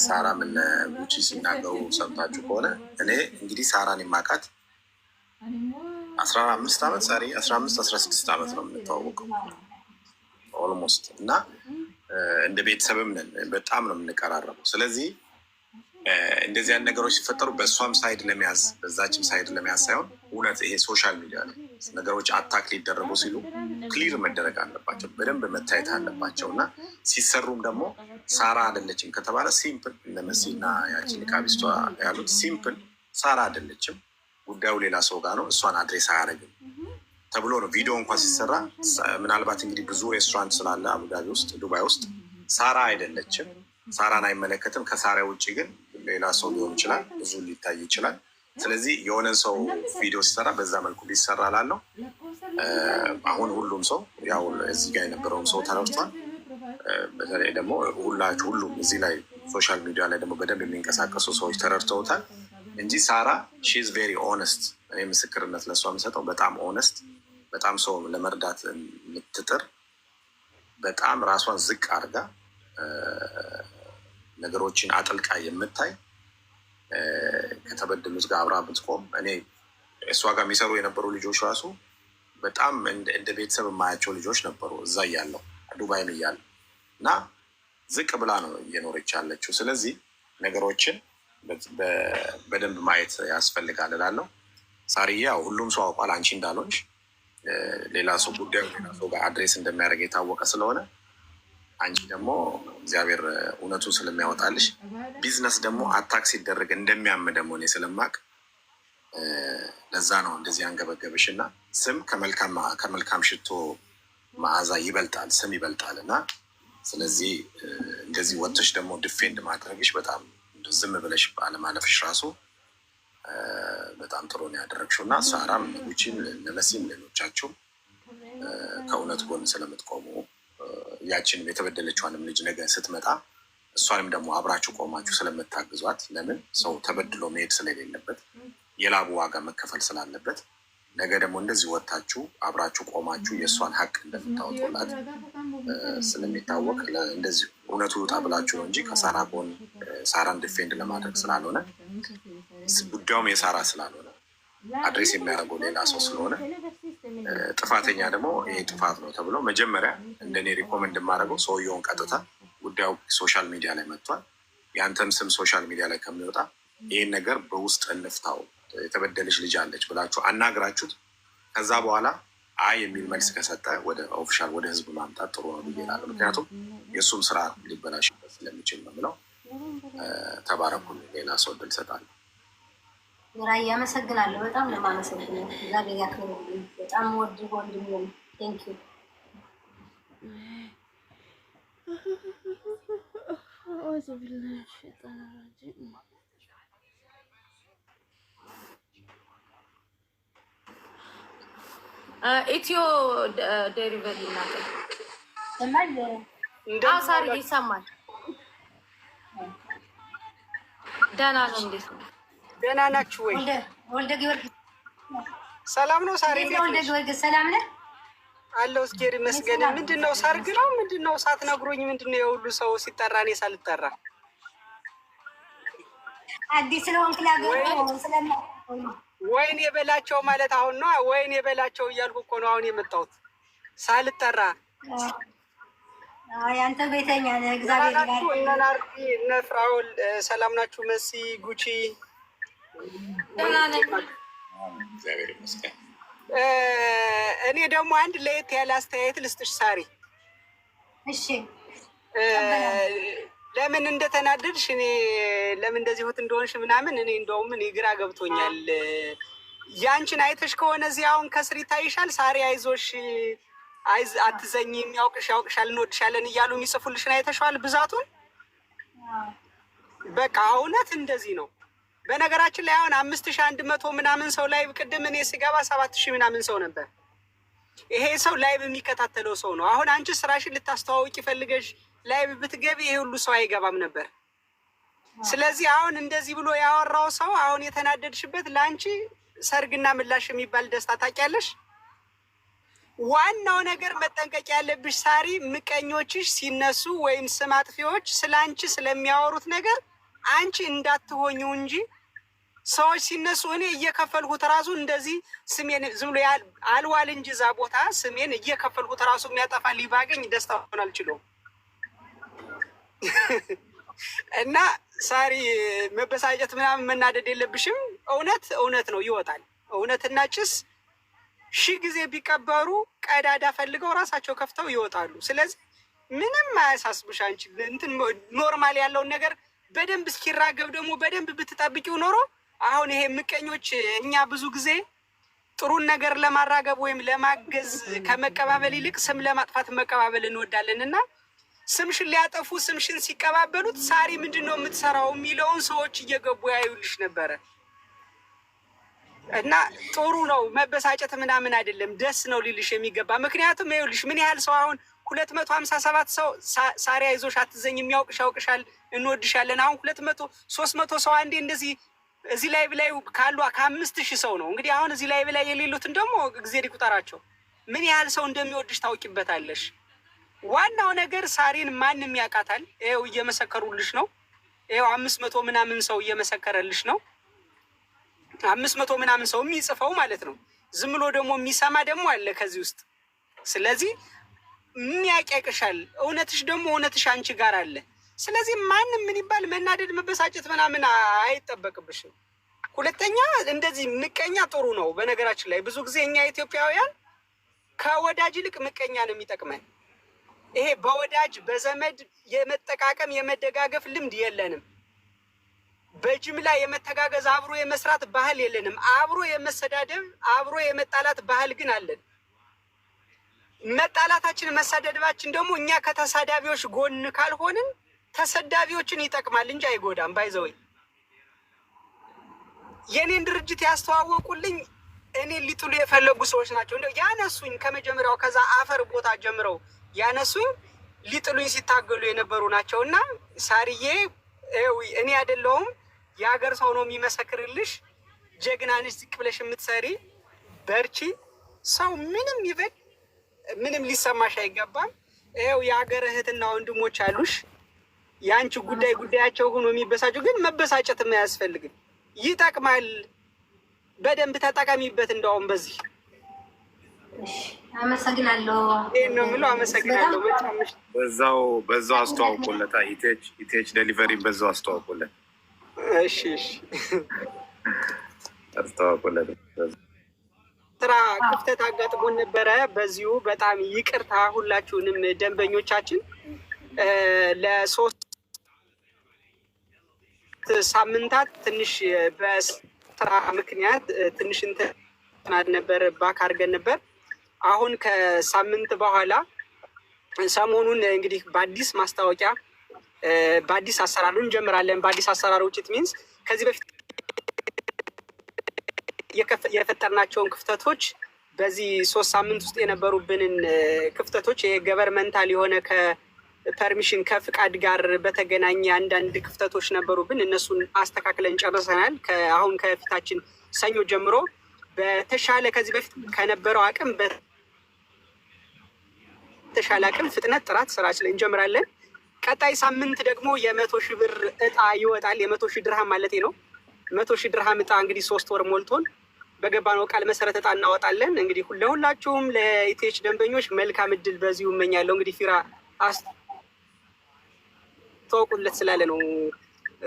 [SPEAKER 9] ሳራም እነ ጉቺ ሲናገሩ ሰምታችሁ ከሆነ እኔ እንግዲህ ሳራን የማውቃት 15 ዓመት ዛሬ 15-16 ዓመት ነው የምንተዋወቀው ኦልሞስት እና እንደ ቤተሰብም ነን። በጣም ነው የምንቀራረበው። ስለዚህ እንደዚህ አይነት ነገሮች ሲፈጠሩ በእሷም ሳይድ ለመያዝ በዛችም ሳይድ ለመያዝ ሳይሆን እውነት ይሄ ሶሻል ሚዲያ ላይ ነገሮች አታክ ሊደረጉ ሲሉ ክሊር መደረግ አለባቸው፣ በደንብ መታየት አለባቸው እና ሲሰሩም ደግሞ ሳራ አይደለችም ከተባለ ሲምፕል እነ መሲና ያችን ቃቢስቷ ያሉት ሲምፕል ሳራ አይደለችም፣ ጉዳዩ ሌላ ሰው ጋር ነው፣ እሷን አድሬስ አያደርግም ተብሎ ነው ቪዲዮ እንኳን ሲሰራ። ምናልባት እንግዲህ ብዙ ሬስቶራንት ስላለ አቡዳቢ ውስጥ ዱባይ ውስጥ ሳራ አይደለችም፣ ሳራን አይመለከትም። ከሳራ ውጭ ግን ሌላ ሰው ሊሆን ይችላል፣ ብዙ ሊታይ ይችላል። ስለዚህ የሆነን ሰው ቪዲዮ ሲሰራ በዛ መልኩ ሊሰራ ላለው አሁን ሁሉም ሰው ያው እዚህ ጋር የነበረውን ሰው ተረድቷል። በተለይ ደግሞ ሁሉም እዚህ ላይ ሶሻል ሚዲያ ላይ ደግሞ በደንብ የሚንቀሳቀሱ ሰዎች ተረድተውታል እንጂ ሳራ ሺዝ ቬሪ ኦነስት። እኔ ምስክርነት ለእሷ የምሰጠው በጣም ኦነስት፣ በጣም ሰው ለመርዳት የምትጥር፣ በጣም ራሷን ዝቅ አድርጋ ነገሮችን አጥልቃ የምታይ፣ ከተበደሉት ጋር አብራ ብትቆም። እኔ እሷ ጋር የሚሰሩ የነበሩ ልጆች ራሱ በጣም እንደ ቤተሰብ የማያቸው ልጆች ነበሩ እዛ እያለው ዱባይም እያለው እና ዝቅ ብላ ነው እየኖረች ያለችው። ስለዚህ ነገሮችን በደንብ ማየት ያስፈልጋል እላለሁ። ሳርዬ ያው ሁሉም ሰው አውቋል አንቺ እንዳልሆንሽ፣ ሌላ ሰው ጉዳዩ ሌላ ሰው ጋር አድሬስ እንደሚያደርግ የታወቀ ስለሆነ አንቺ ደግሞ እግዚአብሔር እውነቱን ስለሚያወጣልሽ ቢዝነስ ደግሞ አታክ ሲደረግ እንደሚያም ደግሞ እኔ ስለማቅ ለዛ ነው እንደዚህ አንገበገብሽ እና ስም ከመልካም ሽቶ መዓዛ ይበልጣል፣ ስም ይበልጣል እና ስለዚህ እንደዚህ ወጥተሽ ደግሞ ዲፌንድ ማድረግሽ በጣም ዝም ብለሽ ባለማለፍሽ ራሱ በጣም ጥሩ ነው ያደረግሽው እና ሳራም ጉቺም ለመሲም ሌሎቻችሁም ከእውነት ጎን ስለምትቆሙ ያችንም የተበደለችዋንም ልጅ ነገ ስትመጣ እሷንም ደግሞ አብራችሁ ቆማችሁ ስለምታግዟት፣ ለምን ሰው ተበድሎ መሄድ ስለሌለበት የላቡ ዋጋ መከፈል ስላለበት ነገ ደግሞ እንደዚህ ወጥታችሁ አብራችሁ ቆማችሁ የእሷን ሀቅ እንደምታወጡላት ስለሚታወቅ እንደዚህ እውነቱ ውጣ ብላችሁ ነው እንጂ ከሳራ ጎን ሳራን ዲፌንድ ለማድረግ ስላልሆነ ጉዳዩም የሳራ ስላልሆነ አድሬስ የሚያደርገው ሌላ ሰው ስለሆነ ጥፋተኛ ደግሞ ይሄ ጥፋት ነው ተብሎ መጀመሪያ እንደኔ ሪኮመንድ የማደርገው ሰውየውን ቀጥታ ጉዳዩ ሶሻል ሚዲያ ላይ መጥቷል፣ የአንተም ስም ሶሻል ሚዲያ ላይ ከሚወጣ ይህን ነገር በውስጥ እንፍታው፣ የተበደለች ልጅ አለች ብላችሁ አናግራችሁት ከዛ በኋላ አይ የሚል መልስ ከሰጠ ወደ ኦፊሻል ወደ ህዝብ ማምጣት ጥሩ ነው ብዬ እላለሁ። ምክንያቱም የእሱም ስራ ሊበላሽበት ስለሚችል ነው ብለው ተባረኩን። ሌላ ሰው እድል እሰጣለሁ።
[SPEAKER 7] ራይ አመሰግናለሁ። በጣም ለማመሰግነው እግዚአብሔር ያክብርልኝ። በጣም ወድ ወንድም ነው። ቴንክ ዩ
[SPEAKER 1] ኢትዮ ዴሪቨሪ ናቸው። ሳሪ ይሰማል? ደህና ነው። እንዴት ነው?
[SPEAKER 2] ደህና ናችሁ ወይ?
[SPEAKER 7] ወልደ ጊዮርጊስ
[SPEAKER 2] ሰላም ነው? ሳሪ
[SPEAKER 7] ወልደ ጊዮርጊስ ሰላም ነህ?
[SPEAKER 2] አለው እስኪ መስገን። ምንድን ነው ሰርግ ነው ምንድን ነው? ሳትነግሩኝ ምንድን ነው የሁሉ ሰው ሲጠራ እኔ ሳልጠራ?
[SPEAKER 7] አዲስ ስለሆንክ ላገኘው ስለማ
[SPEAKER 2] ወይኔ የበላቸው ማለት አሁን ነው። ወይኔ የበላቸው እያልኩ እኮ ነው አሁን የመጣሁት ሳልጠራ።
[SPEAKER 7] አንተ ቤተኛ ነህ። እግዚአብሔር ይመስገን።
[SPEAKER 2] እነ ናርዲ እነ ፍራውል ሰላም ናችሁ? መሲ ጉቺ
[SPEAKER 1] ደህና ነኝ።
[SPEAKER 9] እግዚአብሔር ይመስገን።
[SPEAKER 2] እኔ ደግሞ አንድ ለየት ያለ አስተያየት ልስጥሽ ሳሪ።
[SPEAKER 7] እሺ
[SPEAKER 2] ለምን እንደተናደድሽ እኔ ለምን እንደዚህ ሆት እንደሆንሽ ምናምን እኔ እንደውም እኔ ግራ ገብቶኛል። ያንቺን አይተሽ ከሆነ እዚህ አሁን ከስር ይታይሻል። ሳሪ አይዞሽ አትዘኝ፣ ያውቅሻል፣ እንወድሻለን እያሉ የሚጽፉልሽን አይተሽዋል ብዛቱን። በቃ እውነት እንደዚህ ነው። በነገራችን ላይ አሁን 5100 ምናምን ሰው ላይ ቅድም እኔ ስገባ 7000 ምናምን ሰው ነበር። ይሄ ሰው ላይቭ የሚከታተለው ሰው ነው። አሁን አንቺ ስራሽን ልታስተዋውቂ ፈልገሽ ላይቭ ብትገቢ ይሄ ሁሉ ሰው አይገባም ነበር። ስለዚህ አሁን እንደዚህ ብሎ ያወራው ሰው አሁን የተናደድሽበት ለአንቺ ሰርግና ምላሽ የሚባል ደስታ ታውቂያለሽ።
[SPEAKER 10] ዋናው ነገር መጠንቀቅ ያለብሽ ሳሪ፣ ምቀኞችሽ ሲነሱ ወይም ስም አጥፊዎች ስለ አንቺ ስለሚያወሩት ነገር አንቺ እንዳትሆኙ እንጂ ሰዎች ሲነሱ እኔ እየከፈልኩት ራሱ እንደዚህ ስሜን ዝም ብሎ አልዋል እንጂ እዛ ቦታ ስሜን እየከፈልኩት ራሱ የሚያጠፋ ሊባገኝ ደስታ ሆን አልችለውም። እና ሳሪ መበሳጨት ምናምን መናደድ የለብሽም። እውነት ነው ይወጣል። እውነትና ጭስ 1000 ጊዜ ቢቀበሩ ቀዳዳ ፈልገው ራሳቸው ከፍተው ይወጣሉ። ስለዚህ ምንም አያሳስብሽ። አንቺ እንትን ኖርማል ያለውን ነገር በደንብ እስኪራገብ ደግሞ በደንብ ብትጠብቂው ኖሮ አሁን ይሄ ምቀኞች እኛ ብዙ ጊዜ ጥሩን ነገር ለማራገብ ወይም ለማገዝ ከመቀባበል ይልቅ ስም ለማጥፋት መቀባበል እንወዳለን እና ስምሽን ሊያጠፉ ስምሽን ሲቀባበሉት ሳሪ ምንድን ነው የምትሰራው የሚለውን ሰዎች እየገቡ ያዩልሽ ነበረ። እና ጥሩ ነው መበሳጨት ምናምን አይደለም፣ ደስ ነው ሊልሽ የሚገባ። ምክንያቱም ይኸውልሽ ምን ያህል ሰው አሁን 257 ሰው ሳሪ አይዞሽ አትዘኝ የሚያውቅሽ ያውቅሻል እንወድሻለን። አሁን 200-300 ሰው አንዴ እንደዚህ እዚህ ላይ ብላይ ካሉ ከ5000 ሰው ነው እንግዲህ። አሁን እዚህ ላይ ብላይ የሌሉትን ደግሞ እግዜር ይቁጠራቸው። ምን ያህል ሰው እንደሚወድሽ ታውቂበታለሽ። ዋናው ነገር ሳሪን ማንም ያውቃታል። ይኸው እየመሰከሩልሽ ነው። ይኸው 500 ምናምን ሰው እየመሰከረልሽ ነው። 500 ምናምን ሰው የሚጽፈው ማለት ነው። ዝም ብሎ ደግሞ የሚሰማ ደግሞ አለ ከዚህ ውስጥ። ስለዚህ የሚያቀቅሻል። እውነትሽ ደግሞ እውነትሽ አንቺ ጋር አለ። ስለዚህ ማንም ምን ይባል መናደድ መበሳጨት ምናምን አይጠበቅብሽም። ሁለተኛ እንደዚህ ምቀኛ ጥሩ ነው። በነገራችን ላይ ብዙ ጊዜ እኛ ኢትዮጵያውያን ከወዳጅ ይልቅ ምቀኛ ነው የሚጠቅመን። ይሄ በወዳጅ በዘመድ የመጠቃቀም የመደጋገፍ ልምድ የለንም። በጅምላ የመተጋገዝ አብሮ የመስራት ባህል የለንም። አብሮ የመሰዳደብ አብሮ የመጣላት ባህል ግን አለን። መጣላታችን መሳደድባችን ደግሞ እኛ ከተሳዳቢዎች ጎን ካልሆንን ተሰዳቢዎችን ይጠቅማል እንጂ አይጎዳም። ባይዘወይ የኔን ድርጅት ያስተዋወቁልኝ እኔን ሊጥሉ የፈለጉ ሰዎች ናቸው። እንደው ያነሱኝ ከመጀመሪያው ከዛ አፈር ቦታ ጀምረው ያነሱኝ ሊጥሉኝ ሲታገሉ የነበሩ ናቸው። እና ሳርዬ እኔ አይደለሁም የሀገር ሰው ነው የሚመሰክርልሽ። ጀግና ነሽ፣ ዝቅ ብለሽ የምትሰሪ በርቺ። ሰው ምንም ይበል ምንም ሊሰማሽ አይገባም። ይኸው የሀገር እህትና ወንድሞች አሉሽ። የአንቺ ጉዳያቸው ሆኖ የሚበሳጩ ግን መበሳጨትም አያስፈልግም። ይጠቅማል። በደንብ ተጠቀሚበት። እንደውም በዚህ
[SPEAKER 7] አመሰግናለሁ።
[SPEAKER 10] ይሄን ነው የምለው። አመሰግናለሁ።
[SPEAKER 9] በዛው አስተዋውቁለት። ኢቴች ዴሊቨሪን በዛው አስተዋውቁለት።
[SPEAKER 10] እሺ
[SPEAKER 9] አስተዋውቁለት።
[SPEAKER 10] ስራ ክፍተት አጋጥሞን ነበረ። በዚሁ በጣም ይቅርታ ሁላችሁንም ደንበኞቻችን። ለ3 ሳምንታት ትንሽ በስራ ምክንያት ትንሽ እንትን ነበር፣ ባክ አድርገን ነበር። አሁን ከሳምንት በኋላ ሰሞኑን እንግዲህ በአዲስ ማስታወቂያ በአዲስ አሰራሩ እንጀምራለን። በአዲስ አሰራሮች ሚንስ ከዚህ በፊት የፈጠርናቸውን ክፍተቶች በዚህ 3 ሳምንት ውስጥ የነበሩብንን ክፍተቶች የገቨርመንታል የሆነ ከፐርሚሽን ከፍቃድ ጋር በተገናኘ አንዳንድ ክፍተቶች ነበሩብን። እነሱን አስተካክለን ጨርሰናል። አሁን ከፊታችን ሰኞ ጀምሮ በተሻለ ከዚህ በፊት ከነበረው አቅም በተሻለ አቅም ፍጥነት፣ ጥራት ስራችን ላይ እንጀምራለን። ቀጣይ ሳምንት ደግሞ የ100,000 ብር እጣ ይወጣል። የ100,000 ድርሃም ማለት ነው። 100,000 ድርሃም እጣ እንግዲህ 3 ወር ሞልቶን በገባነው ቃል መሰረት እጣ እናወጣለን። እንግዲህ ለሁላችሁም ለኢቴች ደንበኞች መልካም እድል በዚሁ እመኛለሁ። እንግዲህ ፊራ አስተዋውቁለት ስላለ ነው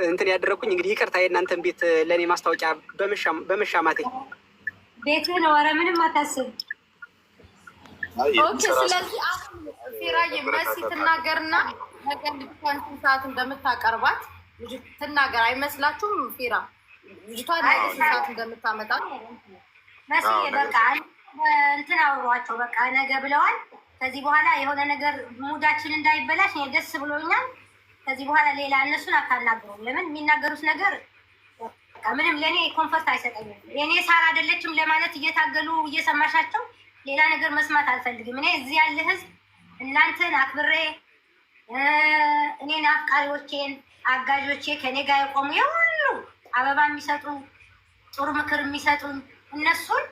[SPEAKER 10] እንትን ያደረኩኝ። እንግዲህ ይቅርታ የእናንተን ቤት ለእኔ ማስታወቂያ በመሻማቴ።
[SPEAKER 7] ቤት ነው። ኧረ ምንም አታስብ።
[SPEAKER 1] ኦኬ። ስለዚህ አሁን ፊራዬ መሲ ትናገርና ነገ ልጅቷን ስንት ሰዓት እንደምታቀርባት ትናገር። አይመስላችሁም? ፊራ ልጅቷን ነገ ስንት ሰዓት እንደምታመጣት
[SPEAKER 7] መሲ በቃ እንትን አውሯቸው በቃ ነገ ብለዋል። ከዚህ በኋላ የሆነ ነገር ሙዳችን እንዳይበላሽ ደስ ብሎኛል። ከዚህ በኋላ ሌላ እነሱን አታናግሩም። ለምን የሚናገሩት ነገር ምንም ለእኔ ኮንፈርት አይሰጠኝም። የእኔ ሳር አይደለችም ለማለት እየታገሉ እየሰማሻቸው ሌላ ነገር መስማት አልፈልግም። እኔ እዚህ ያለ ህዝብ እናንተን አክብሬ እኔን አፍቃሪዎቼን አጋዦቼ ከኔ ጋር የቆሙ የሁሉ አበባ የሚሰጡ ጥሩ ምክር የሚሰጡ እነሱን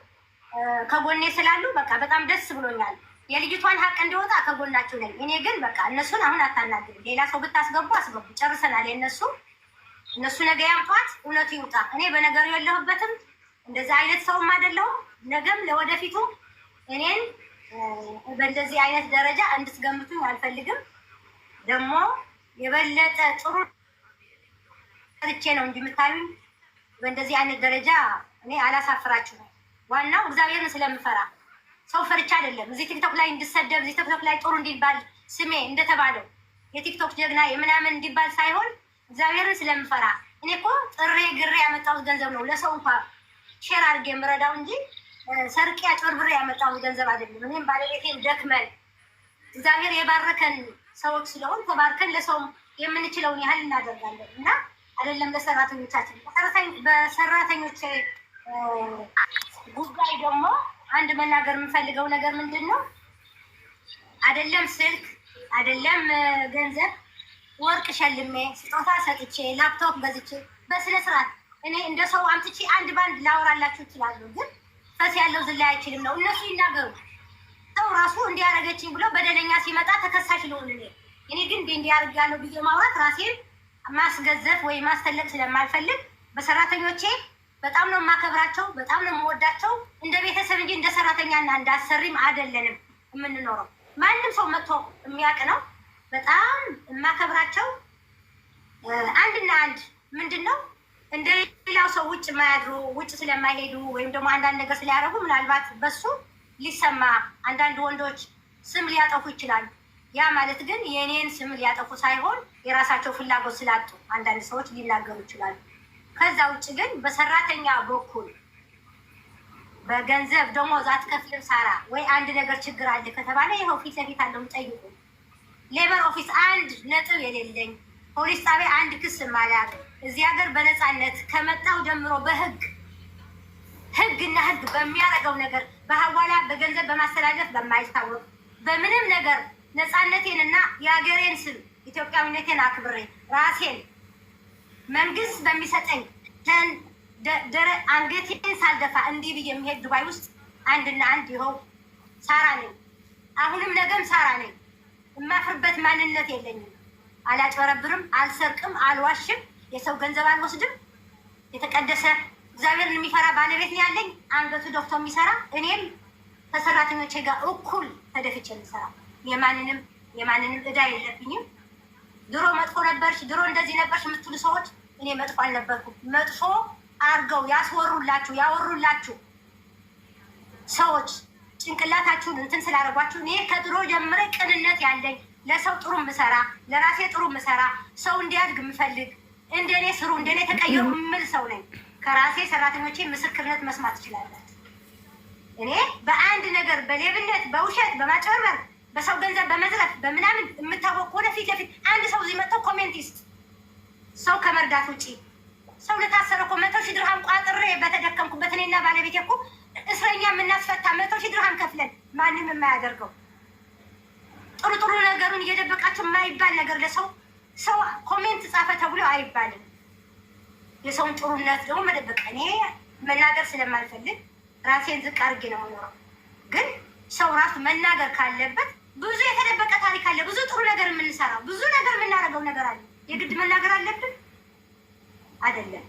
[SPEAKER 7] ከጎኔ ስላሉ በቃ በጣም ደስ ብሎኛል። የልጅቷን ሀቅ እንዲወጣ ከጎናችሁ ነኝ። እኔ ግን በቃ እነሱን አሁን አታናግርም። ሌላ ሰው ብታስገቡ አስገቡ፣ ጨርሰናል። እነሱ ነገ ያምጧት፣ እውነቱ ይውጣ። እኔ በነገሩ የለሁበትም፣ እንደዚህ አይነት ሰውም አይደለሁም። ነገም ለወደፊቱ እኔን በእንደዚህ አይነት ደረጃ እንድትገምቱኝ አልፈልግም። ደግሞ የበለጠ ጥሩ ርቼ ነው እንጂ የምታዩኝ በእንደዚህ አይነት ደረጃ እኔ አላሳፍራችሁም። ዋናው እግዚአብሔርን ስለምፈራ ሰው ፈርቻ አይደለም። እዚህ ቲክቶክ ላይ እንድሰደብ፣ እዚህ ቲክቶክ ላይ ጥሩ እንዲባል ስሜ እንደተባለው የቲክቶክ ጀግና የምናምን እንዲባል ሳይሆን እግዚአብሔርን ስለምፈራ። እኔ እኮ ጥሬ ግሬ ያመጣሁት ገንዘብ ነው ለሰው እንኳ ሼር አድርጌ የምረዳው እንጂ ሰርቄ አጭበርብሬ ያመጣሁት ገንዘብ አይደለም። እኔም ባለቤቴን ደክመን እግዚአብሔር የባረከን ሰዎች ስለሆን ተባርከን ለሰው የምንችለውን ያህል እናደርጋለን እና አይደለም ለሰራተኞቻችን። በሰራተኞች ጉዳይ ደግሞ አንድ መናገር የምፈልገው ነገር ምንድን ነው? አይደለም ስልክ አይደለም ገንዘብ፣ ወርቅ ሸልሜ ስጦታ ሰጥቼ ላፕቶፕ ገዝቼ በስነ ስርዓት እኔ እንደ ሰው አምጥቼ አንድ ባንድ ላወራላችሁ እችላለሁ። ግን ፈስ ያለው ዝላይ አይችልም ነው። እነሱ ይናገሩ። ሰው ራሱ እንዲያደረገችኝ ብሎ በደለኛ ሲመጣ ተከሳሽ ልሆን እኔ ግን እንዲያደርግ ያለው ብዬ ማውራት ራሴን ማስገዘፍ ወይ ማስተለቅ ስለማልፈልግ በሰራተኞቼ በጣም ነው የማከብራቸው፣ በጣም ነው የምወዳቸው። እንደ ቤተሰብ እንጂ እንደ ሰራተኛና እንደ አሰሪም አይደለንም የምንኖረው። ማንም ሰው መጥቶ የሚያውቅ ነው። በጣም የማከብራቸው አንድና አንድ ምንድን ነው እንደ ሌላው ሰው ውጭ የማያድሩ ውጭ ስለማይሄዱ ወይም ደግሞ አንዳንድ ነገር ስሊያደርጉ ምናልባት በሱ ሊሰማ አንዳንድ ወንዶች ስም ሊያጠፉ ይችላሉ። ያ ማለት ግን የእኔን ስም ሊያጠፉ ሳይሆን የራሳቸው ፍላጎት ስላጡ አንዳንድ ሰዎች ሊናገሩ ይችላሉ። ከዛ ውጭ ግን በሰራተኛ በኩል በገንዘብ ደሞዝ አትከፍልም ሳራ ወይ አንድ ነገር ችግር አለ ከተባለ ይኸው ፊት ለፊት አለው ጠይቁ። ሌበር ኦፊስ አንድ ነጥብ የሌለኝ፣ ፖሊስ ጣቢያ አንድ ክስ ማላቅ፣ እዚህ ሀገር በነፃነት ከመጣው ጀምሮ ህግና ህግ በሚያደርገው ነገር በሐዋላ በገንዘብ በማስተላለፍ በማይታወቅ በምንም ነገር ነፃነቴንና የሀገሬን ስም ኢትዮጵያዊነቴን አክብሬ ራሴን መንግስት በሚሰጠኝ አንገቴን ሳልደፋ እንዲህ ብዬ የሚሄድ ዱባይ ውስጥ አንድና አንድ ይኸው ሳራ ነኝ። አሁንም ነገም ሳራ ነኝ። የማፍርበት ማንነት የለኝም። አላጭበረብርም፣ አልሰርቅም፣ አልዋሽም፣ የሰው ገንዘብ አልወስድም። የተቀደሰ እግዚአብሔርን የሚፈራ ባለቤት ነው ያለኝ፣ አንገቱ ደፍቶ የሚሰራ እኔም ከሰራተኞቼ ጋር እኩል ተደፍቼ የሚሰራ የማንንም እዳ የለብኝም። ድሮ መጥፎ ነበርሽ፣ ድሮ እንደዚህ ነበርሽ የምትሉ ሰዎች እኔ መጥፎ አልነበርኩም። መጥፎ አርገው ያወሩላችሁ ሰዎች ጭንቅላታችሁን እንትን ስላደረጓችሁ እኔ ከድሮ ጀምሬ ቅንነት ያለኝ ለሰው ጥሩ ምሰራ፣ ለራሴ ጥሩ ምሰራ፣ ሰው እንዲያድግ የምፈልግ እንደኔ ስሩ እንደኔ ተቀየሩ የምል ሰው ነኝ። ከራሴ ሰራተኞቼ ምስክርነት መስማት ትችላላችሁ። እኔ በአንድ ነገር በሌብነት፣ በውሸት፣ በማጭበርበር፣ በሰው ገንዘብ በመዝረፍ በምናምን የምታወቅ ከሆነ ፊት ለፊት አንድ ሰው እዚህ መጥተው ኮሜንት ይስጥ። ሰው ከመርዳት ውጭ ሰው ለታሰረ እኮ 100,000 ድርሃም ቋጥሬ በተደከምኩበት እኔና ባለቤቴ እኮ እስረኛ የምናስፈታ 100,000 ድርሃም ከፍለን ማንም የማያደርገው ጥሩ ጥሩ ነገሩን እየደበቃቸው የማይባል ነገር ለሰው ሰው ኮሜንት ጻፈ ተብሎ አይባልም። የሰውን ጥሩነት ደግሞ መደበቅ እኔ መናገር ስለማልፈልግ ራሴን ዝቅ አድርጌ ነው የምኖረው። ግን ሰው ራሱ መናገር ካለበት ብዙ የተደበቀ ታሪክ አለ። ብዙ ጥሩ ነገር የምንሰራው ብዙ ነገር የምናደርገው ነገር አለ። የግድ መናገር አለብን አይደለም።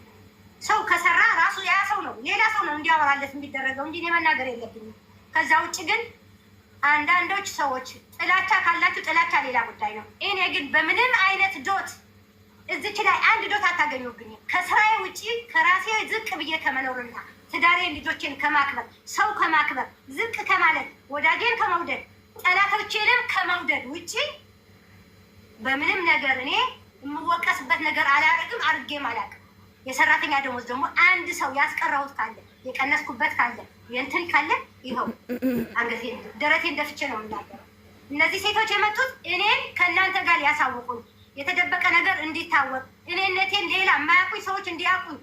[SPEAKER 7] ሰው ከሰራ ራሱ ያ ሰው ነው ሌላ ሰው ነው እንዲያወራለት የሚደረገው እንጂ እኔ መናገር የለብኝም። ከዛ ውጭ ግን አንዳንዶች ሰዎች ጥላቻ ካላችሁ ጥላቻ ሌላ ጉዳይ ነው። እኔ ግን በምንም አይነት ዶት እዚች ላይ አንድ ዶት አታገኙብኝም። ከስራዬ ውጭ ከራሴ ዝቅ ብዬ ከመኖርና ትዳሬን ልጆቼን ከማክበር ሰው ከማክበር ዝቅ ከማለት ወዳጄን ከመውደድ ጠላቶቼንም ከመውደድ ውጭ በምንም ነገር እኔ የምወቀስበት ነገር አላደርግም፣ አድርጌም አላውቅም። የሰራተኛ ደሞዝ ደግሞ አንድ ሰው ያስቀረሁት ካለ የቀነስኩበት ካለ የእንትን ካለ ይኸው አንገቴን ደረቴን ደፍቼ ነው የምናገረው። እነዚህ ሴቶች የመጡት እኔን ከእናንተ ጋር ያሳውቁኝ፣ የተደበቀ ነገር እንዲታወቅ እኔነቴን ሌላ የማያውቁኝ ሰዎች እንዲያውቁኝ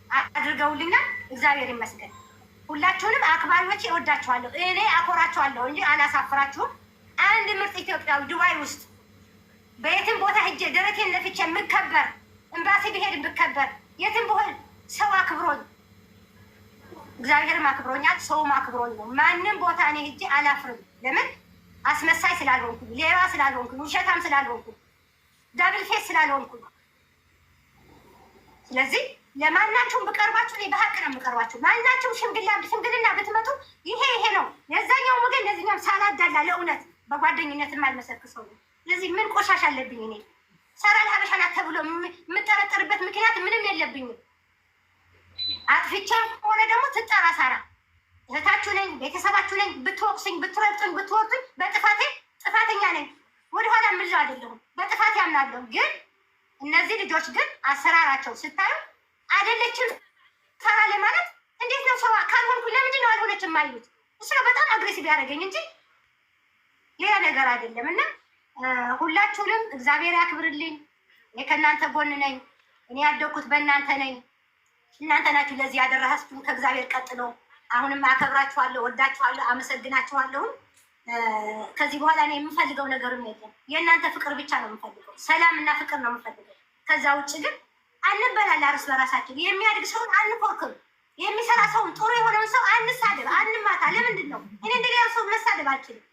[SPEAKER 7] አድርገውልኛል። እግዚአብሔር ይመስገን። ሁላችሁንም አክባሪዎች እወዳችኋለሁ። እኔ አኮራችኋለሁ እንጂ አላሳፍራችሁም። አንድ ምርጥ ኢትዮጵያዊ ዱባይ ውስጥ በየትም ቦታ ሂጄ ደረቴን ለፍቼ የምከበር ኤምባሲ ብሄድ ብከበር የትም ብሆን ሰው አክብሮኝ እግዚአብሔርም አክብሮኛል፣ ሰውም አክብሮኝ ነው። ማንም ቦታ እኔ ሂጄ አላፍርም። ለምን? አስመሳይ ስላልሆንኩ፣ ሌባ ስላልሆንኩ፣ ውሸታም ስላልሆንኩ፣ ዳብል ፌስ ስላልሆንኩ። ስለዚህ ለማናቸውም ብቀርባችሁ እኔ በሀቅ ነው የምቀርባችሁ። ማናቸውም ሽምግልና ብትመጡ ይሄ ነው የዛኛው ወገን ለዚኛም ሳላዳላ ለእውነት በጓደኝነት የማልመሰክር ሰው ነው። ስለዚህ ምን ቆሻሽ አለብኝ? እኔ ሰራን ሀበሻ ናት ተብሎ የምጠረጠርበት ምክንያት ምንም የለብኝም። አጥፍቼ ከሆነ ደግሞ ትጠራ ሳራ እህታችሁ ነኝ፣ ቤተሰባችሁ ነኝ። ብትወቅሱኝ፣ ብትረግጡኝ፣ ብትወርዱኝ በጥፋቴ ጥፋተኛ ነኝ። ወደኋላ ምልው አይደለሁም። በጥፋቴ አምናለሁ። ግን እነዚህ ልጆች ግን አሰራራቸው ስታዩ አይደለችም ሰራ ለማለት እንዴት ነው? ሰው ካልሆንኩ ለምንድን ነው አልሆነች የማይሉት? እሱ ነው በጣም አግሬሲቭ ያደረገኝ እንጂ ሌላ ነገር አይደለም። እና ሁላችሁንም እግዚአብሔር ያክብርልኝ። እኔ ከእናንተ ጎን ነኝ። እኔ ያደግኩት በእናንተ ነኝ። እናንተ ናችሁ ለዚህ ያደረሳችሁ ከእግዚአብሔር ቀጥሎ። አሁንም አከብራችኋለሁ፣ ወዳችኋለሁ፣ አመሰግናችኋለሁ። ከዚህ በኋላ እኔ የምፈልገው ነገርም የለም። የእናንተ ፍቅር ብቻ ነው የምፈልገው፣ ሰላም እና ፍቅር ነው የምፈልገው። ከዛ ውጭ ግን አንበላላ እርስ በራሳችን። የሚያድግ ሰውን አንፎርክም፣ የሚሰራ ሰውን ጥሩ የሆነውን ሰው አንሳደብ፣ አንማታ። ለምንድን ነው እኔ እንደሌላ ሰው መሳደብ አልችልም?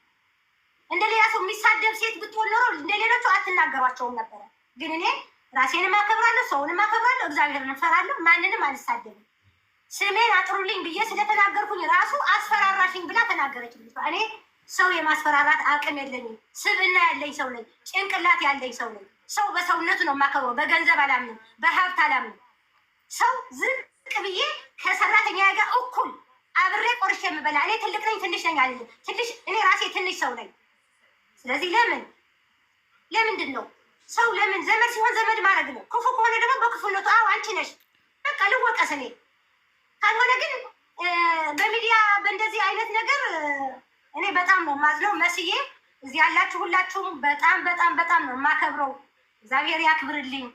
[SPEAKER 7] እንደሌላ ሰው የሚሳደብ ሴት ብትሆን ኖሮ እንደሌሎቹ አትናገሯቸውም ነበረ። ግን እኔ ራሴንም አከብራለሁ፣ ሰውንም አከብራለሁ፣ እግዚአብሔርን እፈራለሁ። ማንንም አልሳደብም። ስሜን አጥሩልኝ ብዬ ስለተናገርኩኝ ራሱ አስፈራራሽኝ ብላ ተናገረች። እኔ ሰው የማስፈራራት አቅም የለኝም። ስብዕና ያለኝ ሰው ነኝ። ጭንቅላት ያለኝ ሰው ነኝ። ሰው በሰውነቱ ነው የማከብረው። በገንዘብ አላምንም፣ በሀብት አላምንም። ሰው ዝቅ ብዬ ከሰራተኛ ጋር እኩል አብሬ ቆርሼ የምበላ እኔ ትልቅ ነኝ ትንሽ ነኝ አይደለም። ትንሽ እኔ ራሴ ትንሽ ሰው ነኝ። ስለዚህ ለምንድን ነው ሰው ለምን ዘመድ ሲሆን ዘመድ ማድረግ ነው። ክፉ ከሆነ ደግሞ በክፉነቱ አዎ አንቺ ነሽ በቃ ልወቀስ እኔ። ካልሆነ ግን በሚዲያ በእንደዚህ አይነት ነገር እኔ በጣም ነው ማዝነው። መስዬ እዚህ ያላችሁ ሁላችሁም በጣም በጣም በጣም ነው የማከብረው። እግዚአብሔር ያክብርልኝ፣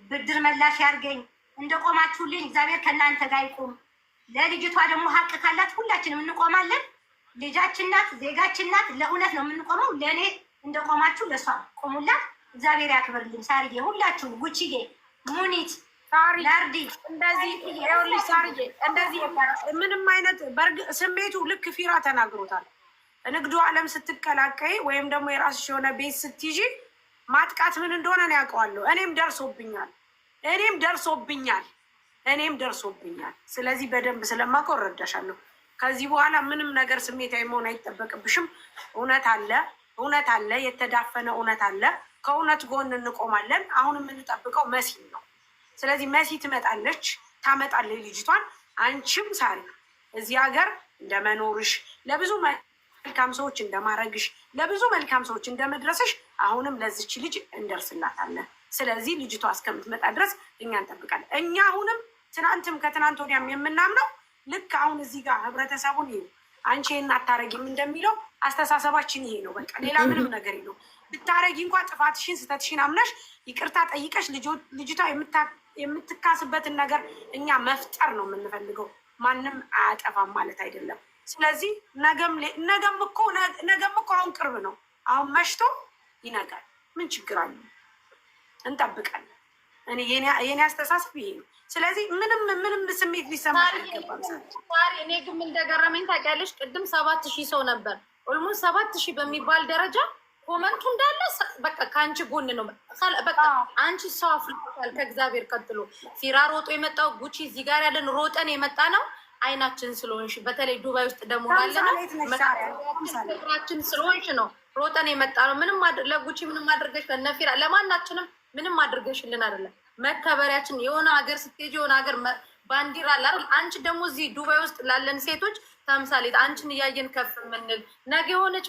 [SPEAKER 7] ብድር መላሽ ያርገኝ። እንደቆማችሁልኝ እግዚአብሔር ከእናንተ ጋር ይቁም። ለልጅቷ ደግሞ ሀቅ ካላት ሁላችንም እንቆማለን። ልጃችን ናት፣ ዜጋችን ናት። ለእውነት ነው የምንቆመው። ለእኔ እንደቆማችሁ ለእሷ ቆሙላት። እግዚአብሔር ያክብርልኝ። ሳርዬ፣ ሁላችሁም ጉቺዬ፣ ሙኒት፣ ናርዲ
[SPEAKER 2] እንደዚህ ይኸውልሽ፣ ሳርዬ እንደዚህ ምንም አይነት ስሜቱ ልክ ፊራ ተናግሮታል። ንግዱ ዓለም ስትቀላቀይ ወይም ደግሞ የራስሽ የሆነ ቤት ስትይዢ ማጥቃት ምን እንደሆነ ነው ያውቀዋለሁ። እኔም ደርሶብኛል። ስለዚህ በደንብ ስለማውቀው እረዳሻለሁ። ከዚህ በኋላ ምንም ነገር ስሜታዊ መሆን አይጠበቅብሽም። እውነት አለ፣ የተዳፈነ እውነት አለ። ከእውነት ጎን እንቆማለን። አሁን የምንጠብቀው መሲ ነው። ስለዚህ መሲ ትመጣለች፣ ታመጣለች ልጅቷን። አንቺም ሳሪ እዚህ ሀገር እንደመኖርሽ ለብዙ መልካም ሰዎች እንደማረግሽ ለብዙ መልካም ሰዎች እንደመድረስሽ አሁንም ለዚች ልጅ እንደርስላታለን። ስለዚህ ልጅቷ እስከምትመጣ ድረስ እኛ እንጠብቃለን። እኛ አሁንም ትናንትም ከትናንት ወዲያም የምናምነው ልክ አሁን እዚህ ጋር ህብረተሰቡን ይሄ አንቺ ይሄን አታረጊም እንደሚለው አስተሳሰባችን ይሄ ነው። በቃ ሌላ ምንም ነገር የለውም። ብታረጊ እንኳን ጥፋትሽን ስተትሽን አምነሽ ይቅርታ ጠይቀሽ ልጅቷ የምትካስበትን ነገር እኛ መፍጠር ነው የምንፈልገው። ማንም አያጠፋም ማለት አይደለም። ስለዚህ ነገም እኮ አሁን ቅርብ ነው። አሁን መሽቶ ይነጋል። ምን ችግር አለ? እንጠብቃለን። የኔ አስተሳሰብ ይሄ ነው። ስለዚህ ምንም ስሜት ሊሰማሽ አይገባም።
[SPEAKER 1] እኔ ግን እንደገረመኝ ታውቂያለሽ፣ ቅድም 7000 ሰው ነበር። ኦልሞስት 7000 በሚባል ደረጃ ኮመንቱ እንዳለ በቃ ከአንቺ ጎን ነው። በቃ አንቺ ሰው አፍርቶታል ከእግዚአብሔር ቀጥሎ። ፊራ ሮጦ የመጣው ጉቺ እዚህ ጋር ያለን ሮጠን የመጣ ነው። አይናችን ስለሆንሽ በተለይ ዱባይ ውስጥ ደግሞ ራችን ስለሆንሽ ነው ሮጠን የመጣ ነው። ለጉቺ ምንም አድርገሽ ለነፊራ ለማናችንም ምንም አድርገሽልን አይደለም። መከበሪያችን የሆነ ሀገር ስትሄጂ የሆነ ሀገር ባንዲራ አለ አይደል? አንቺ ደግሞ እዚህ ዱባይ ውስጥ ላለን ሴቶች ተምሳሌት፣ አንቺን እያየን ከፍ የምንል ነገ የሆነች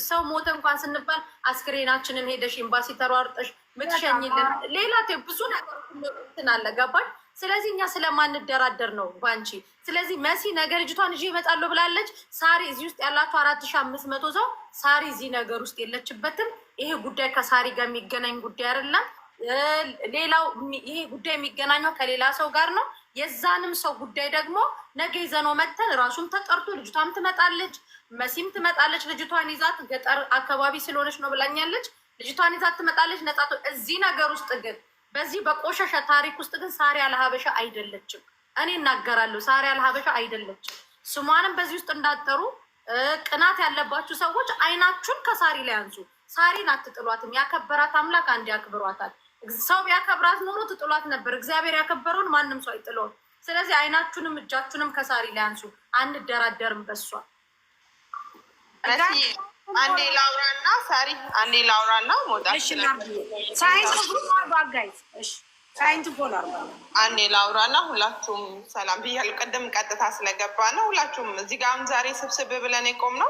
[SPEAKER 1] ሰው ሞተ እንኳን ስንባል አስክሬናችንን ሄደሽ ኤምባሲ ተሯርጠሽ ምትሸኝልን ሌላ ብዙ ነገር እንትን አለ። ገባሽ? ስለዚህ እኛ ስለማንደራደር ነው ባንቺ። ስለዚህ መሲ ነገ ልጅቷን ይዤ እመጣለሁ ብላለች። ሳሪ እዚህ ውስጥ ያላችሁ 4500 ሰው ሳሪ እዚህ ነገር ውስጥ የለችበትም። ይሄ ጉዳይ ከሳሪ ጋር የሚገናኝ ጉዳይ አይደለም። ሌላው ይሄ ጉዳይ የሚገናኘው ከሌላ ሰው ጋር ነው። የዛንም ሰው ጉዳይ ደግሞ ነገ ይዘነው መተን ራሱም ተጠርቶ ልጅቷም ትመጣለች፣ መሲም ትመጣለች። ልጅቷን ይዛት ገጠር አካባቢ ስለሆነች ነው ብላኛለች። ልጅቷን ይዛት ትመጣለች። ነጻቶ እዚህ ነገር ውስጥ ግን በዚህ በቆሻሻ ታሪክ ውስጥ ግን ሳሪ ያለ ሀበሻ አይደለችም። እኔ እናገራለሁ። ሳሪ አልሀበሻ አይደለችም። ስሟንም በዚህ ውስጥ እንዳጠሩ ቅናት ያለባችሁ ሰዎች አይናችሁን ከሳሪ ላይ አንሱ። ሳሪን አትጥሏትም። ያከበራት አምላክ አንድ ያክብሯታል። ሰው ቢያከብራት ኖሮ ትጥሏት ነበር። እግዚአብሔር ያከበረውን ማንም ሰው አይጥለውም። ስለዚህ አይናችሁንም እጃችሁንም ከሳሪ ላይ አንሱ። አንደራደርም በሷ።
[SPEAKER 5] አንዴ ላውራና ሳሪ አንዴ ላውራና ሞታ አንዴ ላውራና ሁላችሁም ሰላም ብያለሁ። ቅድም ቀጥታ ስለገባ ነው። ሁላችሁም እዚህ ጋር አሁን ዛሬ ስብስብ ብለን የቆምነው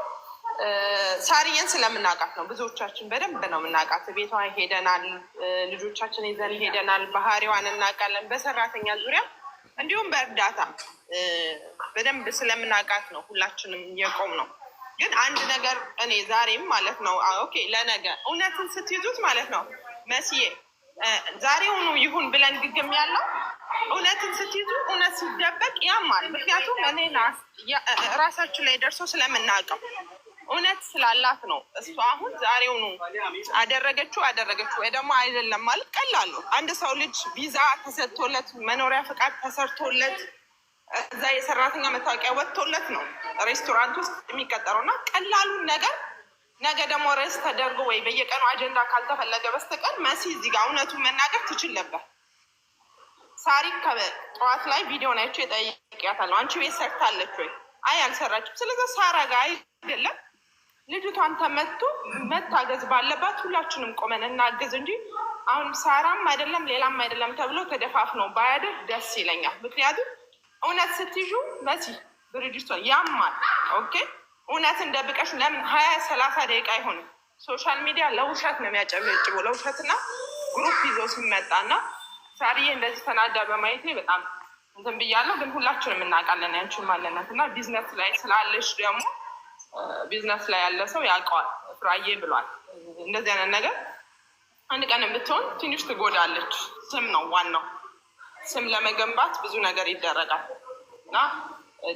[SPEAKER 5] ሳሪዬን ስለምናውቃት ነው። ብዙዎቻችን በደንብ ነው የምናውቃት። ቤቷ ሄደናል፣ ልጆቻችን ይዘን ሄደናል። ባህሪዋን እናውቃለን። በሰራተኛ ዙሪያ እንዲሁም በእርዳታ በደንብ ስለምናውቃት ነው ሁላችንም የቆም ነው። ግን አንድ ነገር እኔ ዛሬም ማለት ነው ኦኬ፣ ለነገ እውነትን ስትይዙት ማለት ነው መስዬ ዛሬውኑ ይሁን ብለን ግግም ያለው እውነትን ስትይዙ እውነት ሲደበቅ ያማል። ምክንያቱም እኔ ራሳችን ላይ ደርሶ ስለምናውቀው እውነት ስላላት ነው። እሱ አሁን ዛሬውኑ አደረገችው ወይ ደግሞ አይደለም ማለት ቀላል ነው። አንድ ሰው ልጅ ቪዛ ተሰጥቶለት መኖሪያ ፈቃድ ተሰርቶለት እዛ የሰራተኛ መታወቂያ ወጥቶለት ነው ሬስቶራንት ውስጥ የሚቀጠረው እና ቀላሉን ነገር ነገ ደግሞ ርዕስ ተደርጎ ወይ በየቀኑ አጀንዳ ካልተፈለገ በስተቀር መሲ እዚህ ጋር እውነቱን መናገር ትችል ነበር። ሳሪ ጠዋት ላይ ቪዲዮ ናቸው የጠየቅያታለሁ። አንቺ ቤት ሰርታለች ወይ? አይ አልሰራችም። ስለዚህ ሳራ ጋር አይደለም ልጅቷን ተመቶ መታገዝ ባለባት ሁላችንም ቆመን እናገዝ እንጂ አሁን ሳራም አይደለም ሌላም አይደለም ተብሎ ተደፋፍነው ባያደር ደስ ይለኛል። ምክንያቱም እውነት ስትይዙ መሲ ድርጅቷን ያማል። ኦኬ እውነትን ደብቀሽ ለምን 20-30 ደቂቃ አይሆንም? ሶሻል ሚዲያ ለውሸት ነው የሚያጨበጭበው፣ ለውሸትና ግሩፕ ይዘው ሲመጣና ሳሪዬ እንደዚህ ተናዳ በማየቴ በጣም እንትን ብያለሁ። ግን ሁላችንም እናውቃለን ያንቺን ማለነት እና ቢዝነስ ላይ ስላለሽ ደግሞ ቢዝነስ ላይ ያለ ሰው ያውቀዋል። ፍራዬ ብሏል። እንደዚህ አይነት ነገር አንድ ቀን ብትሆን ትንሽ ትጎዳለች። ስም ነው ዋናው። ስም ለመገንባት ብዙ ነገር ይደረጋል እና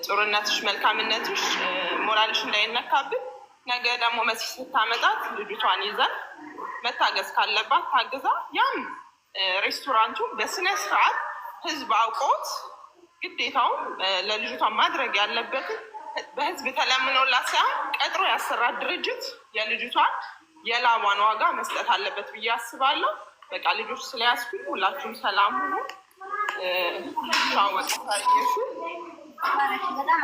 [SPEAKER 5] ጥሩነትሽ፣ መልካምነትሽ፣ ሞራልሽ እንዳይነካብን ነገ ደግሞ መሲ ስታመጣት ልጅቷን ይዘን መታገዝ ካለባት ታግዛ ያም ሬስቶራንቱ በስነ ስርዓት ህዝብ አውቆት ግዴታውን ለልጅቷን ማድረግ ያለበትን በህዝብ ተለምኖላት ሳይሆን ቀጥሮ ያሰራት ድርጅት የልጅቷን የላቧን ዋጋ መስጠት አለበት ብዬ አስባለሁ። በቃ ልጆች ስለያዝኩኝ ሁላችሁም ሰላም ሁኑ። ሻወጥ ታየሹ
[SPEAKER 7] በጣም